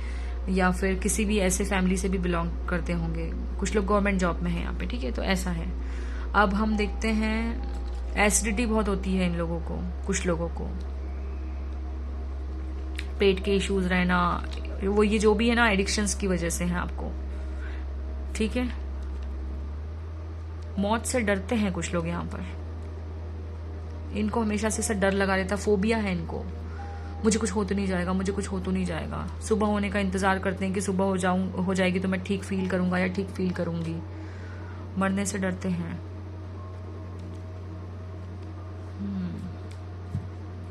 या फिर किसी भी ऐसे फैमिली से भी बिलोंग करते होंगे। कुछ लोग गवर्नमेंट जॉब में हैं यहाँ पे। ठीक है, तो ऐसा है। अब हम देखते हैं, एसिडिटी बहुत होती है इन लोगों को, कुछ लोगों को पेट के इश्यूज रहना, वो ये जो भी है ना एडिक्शंस की वजह से है आपको। ठीक है, मौत से डरते हैं कुछ लोग यहाँ पर। इनको हमेशा से डर लगा रहता, फोबिया है इनको। मुझे कुछ हो तो नहीं जाएगा, मुझे कुछ हो तो नहीं जाएगा। सुबह होने का इंतजार करते हैं कि सुबह हो जाएगी तो मैं ठीक फील करूंगा या ठीक फील करूंगी। मरने से डरते हैं।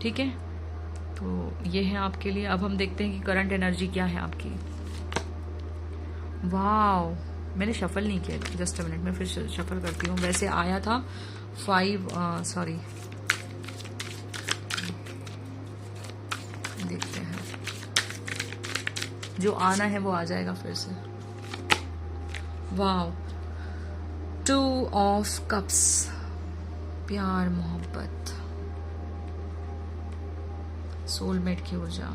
ठीक है, तो ये है आपके लिए। अब हम देखते हैं कि करंट एनर्जी क्या है आपकी। वाओ, मैंने शफल नहीं किया, जस्ट अ मिनट में फिर शफल करती हूँ। वैसे आया था 5, सॉरी, देखते हैं जो आना है वो आ जाएगा फिर से। वाओ, 2 ऑफ कप्स, प्यार मोहब्बत, सोलमेट की ऊर्जा।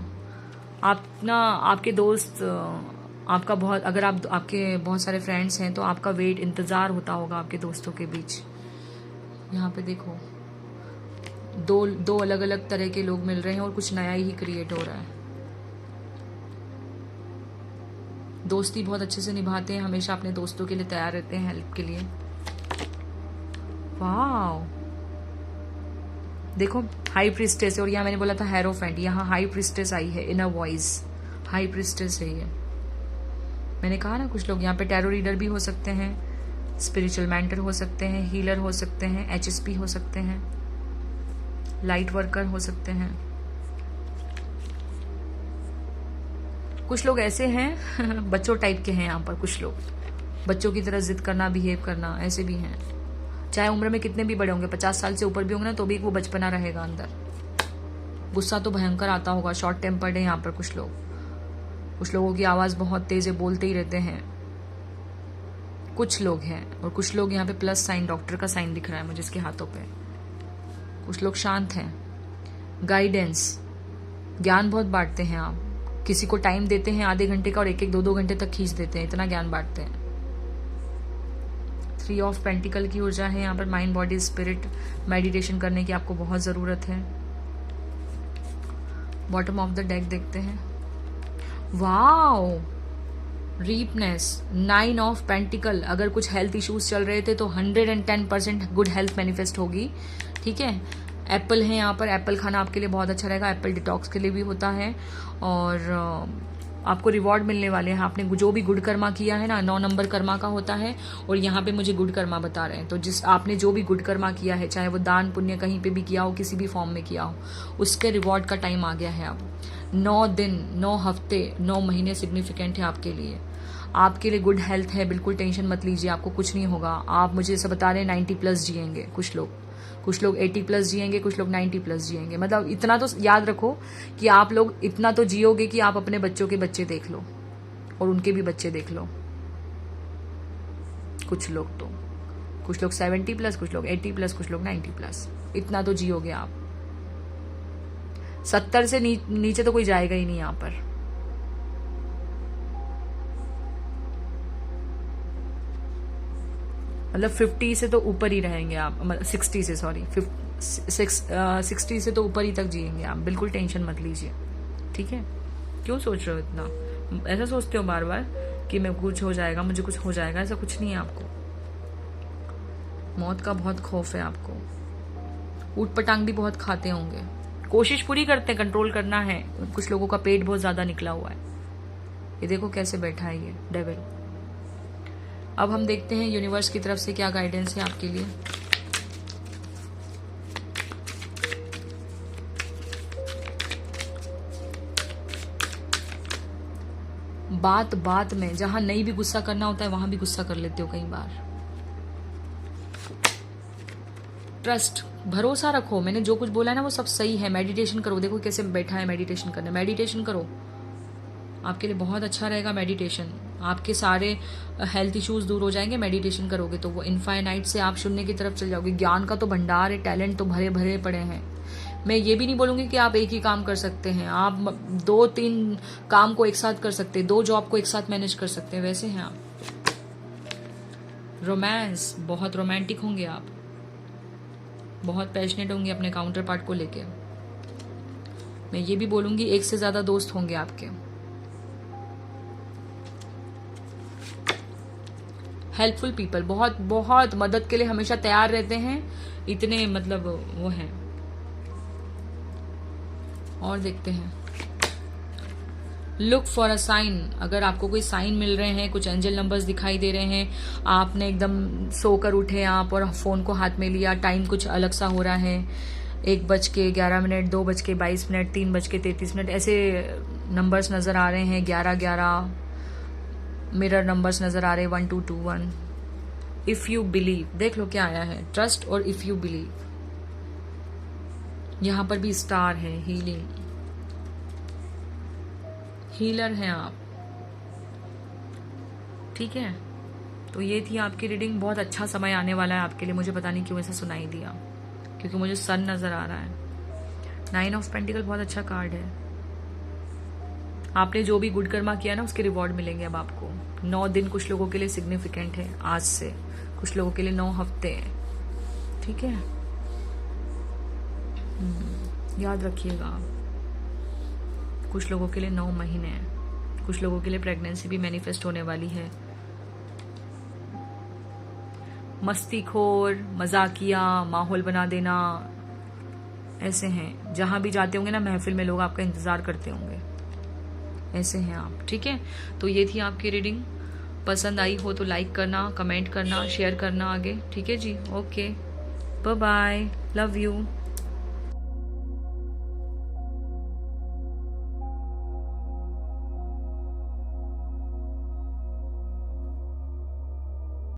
आप ना, आपके दोस्त, आपका बहुत, अगर आपके बहुत सारे फ्रेंड्स हैं तो आपका वेट, इंतजार होता होगा आपके दोस्तों के बीच। यहाँ पे देखो, दो अलग अलग तरह के लोग मिल रहे हैं और कुछ नया ही क्रिएट हो रहा है। दोस्ती बहुत अच्छे से निभाते हैं, हमेशा अपने दोस्तों के लिए तैयार रहते हैं, हेल्प के लिए। वाह, देखो हाई प्रिस्टेस, और यहाँ मैंने बोला था हेरोफेंट, यहाँ हाई प्रिस्टेस आई है। इनर वॉइस, हाई प्रिस्टेस है ये। मैंने कहा ना, कुछ लोग यहाँ पे टैरो रीडर भी हो सकते हैं, स्पिरिचुअल मेंटर हो सकते हैं, हीलर हो सकते हैं, HSP हो सकते हैं, लाइट वर्कर हो सकते हैं। कुछ लोग ऐसे हैं बच्चों टाइप के हैं यहाँ पर। कुछ लोग बच्चों की तरह जिद करना, बिहेव करना, ऐसे भी हैं। चाहे उम्र में कितने भी बड़े होंगे, 50 साल से ऊपर भी होंगे ना, तो भी वो बचपना रहेगा अंदर। गुस्सा तो भयंकर आता होगा। शॉर्ट टेम्पर्ड है यहाँ पर कुछ लोग। कुछ लोगों की आवाज बहुत तेज है, बोलते ही रहते हैं। कुछ लोग हैं, और कुछ लोग यहाँ पे प्लस साइन, डॉक्टर का साइन दिख रहा है मुझे इसके हाथों पे। कुछ लोग शांत हैं। गाइडेंस, ज्ञान बहुत बांटते हैं आप, किसी को टाइम देते हैं आधे घंटे का और एक एक दो दो घंटे तक खींच देते हैं, इतना ज्ञान बांटते हैं। 3 ऑफ पेंटिकल की ऊर्जा है यहाँ पर। माइंड बॉडी स्पिरिट, मेडिटेशन करने की आपको बहुत जरूरत है। बॉटम ऑफ द डेक देखते हैं। Wow, ripeness, 9 of pentacle. अगर कुछ हेल्थ इश्यूज चल रहे थे तो 110% गुड हेल्थ मैनिफेस्ट होगी। ठीक है, एप्पल है यहाँ पर, एप्पल खाना आपके लिए बहुत अच्छा रहेगा। एप्पल डिटॉक्स के लिए भी होता है, और आपको रिवॉर्ड मिलने वाले हैं। आपने जो भी गुड कर्मा किया है ना, 9 नंबर कर्मा का होता है, और यहाँ पे मुझे गुड कर्मा बता रहे हैं। तो जिस आपने जो भी गुड कर्मा किया है, चाहे वो दान पुण्य कहीं पे भी किया हो, किसी भी फॉर्म में किया हो, उसके रिवॉर्ड का टाइम आ गया है अब। 9 दिन, 9 हफ्ते, 9 महीने सिग्निफिकेंट है आपके लिए। आपके लिए गुड हेल्थ है, बिल्कुल टेंशन मत लीजिए, आपको कुछ नहीं होगा। आप मुझे ऐसा बता रहे हैं 90+ जिएंगे कुछ लोग 80+ जिएंगे, कुछ लोग 90+ जिएंगे। मतलब इतना तो याद रखो कि आप लोग इतना तो जियोगे कि आप अपने बच्चों के बच्चे देख लो और उनके भी बच्चे देख लो। कुछ लोग 70+, कुछ लोग 80+, कुछ लोग 90+, इतना तो जियोगे आप। 70 से नीचे तो कोई जाएगा ही नहीं यहाँ पर। मतलब 50 से तो ऊपर ही रहेंगे आप, मतलब 60 से, सॉरी 60 से तो ऊपर ही तक जिएंगे आप। बिल्कुल टेंशन मत लीजिए, ठीक है। क्यों सोच रहे हो इतना? ऐसा सोचते हो बार बार कि मैं कुछ हो जाएगा, मुझे कुछ हो जाएगा, ऐसा कुछ नहीं है आपको। मौत का बहुत खौफ है आपको। ऊट पटांग भी बहुत खाते होंगे। कोशिश पूरी करते हैं, कंट्रोल करना है। कुछ लोगों का पेट बहुत ज्यादा निकला हुआ है। ये देखो कैसे बैठा है ये डेविल। अब हम देखते हैं यूनिवर्स की तरफ से क्या गाइडेंस है आपके लिए। बात बात में जहां नहीं भी गुस्सा करना होता है वहां भी गुस्सा कर लेते हो कई बार। ट्रस्ट, भरोसा रखो। मैंने जो कुछ बोला है ना वो सब सही है। मेडिटेशन करो, देखो कैसे बैठा है मेडिटेशन करने। मेडिटेशन करो, आपके लिए बहुत अच्छा रहेगा मेडिटेशन। आपके सारे हेल्थ इश्यूज दूर हो जाएंगे मेडिटेशन करोगे तो। वो इनफाइनाइट से आप शून्य की तरफ चल जाओगे। ज्ञान का तो भंडार है, टैलेंट तो भरे भरे पड़े हैं। मैं ये भी नहीं बोलूंगी कि आप एक ही काम कर सकते हैं। आप 2-3 काम को एक साथ कर सकते हैं, 2 जॉब को एक साथ मैनेज कर सकते हैं, वैसे हैं आप। रोमांस, बहुत रोमांटिक होंगे आप, बहुत पैशनेट होंगे अपने काउंटर पार्ट को लेके। मैं ये भी बोलूंगी 1 से ज्यादा दोस्त होंगे आपके। हेल्पफुल पीपल, बहुत बहुत मदद के लिए हमेशा तैयार रहते हैं, इतने मतलब वो हैं। और देखते हैं, लुक फॉर अ साइन। अगर आपको कोई साइन मिल रहे हैं, कुछ एंजल नंबर्स दिखाई दे रहे हैं, आपने एकदम सोकर उठे आप और फोन को हाथ में लिया, टाइम कुछ अलग सा हो रहा है, 1:11, 2:22, 3:33, ऐसे नंबर्स नजर आ रहे हैं, 11:11 मिरर नंबर्स नजर आ रहे हैं, 1221। इफ यू बिलीव, देख लो क्या आया है, ट्रस्ट और इफ यू बिलीव। यहां पर भी स्टार है, हीलिंग, हीलर हैं आप, ठीक है। तो ये थी आपकी रीडिंग। बहुत अच्छा समय आने वाला है आपके लिए। मुझे पता नहीं क्यों ऐसा सुनाई दिया, क्योंकि मुझे सन नजर आ रहा है। 9 ऑफ पेंटिकल बहुत अच्छा कार्ड है। आपने जो भी गुड कर्मा किया ना उसके रिवॉर्ड मिलेंगे अब आपको। 9 दिन कुछ लोगों के लिए सिग्निफिकेंट है आज से, कुछ लोगों के लिए 9 हफ्ते हैं, ठीक है। याद रखिएगा आप, कुछ लोगों के लिए 9 महीने हैं, कुछ लोगों के लिए प्रेगनेंसी भी मैनिफेस्ट होने वाली है। मस्तीखोर, मजाकिया, माहौल बना देना, ऐसे हैं। जहां भी जाते होंगे ना महफिल में, लोग आपका इंतजार करते होंगे, ऐसे हैं आप, ठीक है। तो ये थी आपकी रीडिंग। पसंद आई हो तो लाइक करना, कमेंट करना, शेयर करना आगे, ठीक है जी। Okay, bye bye, love you.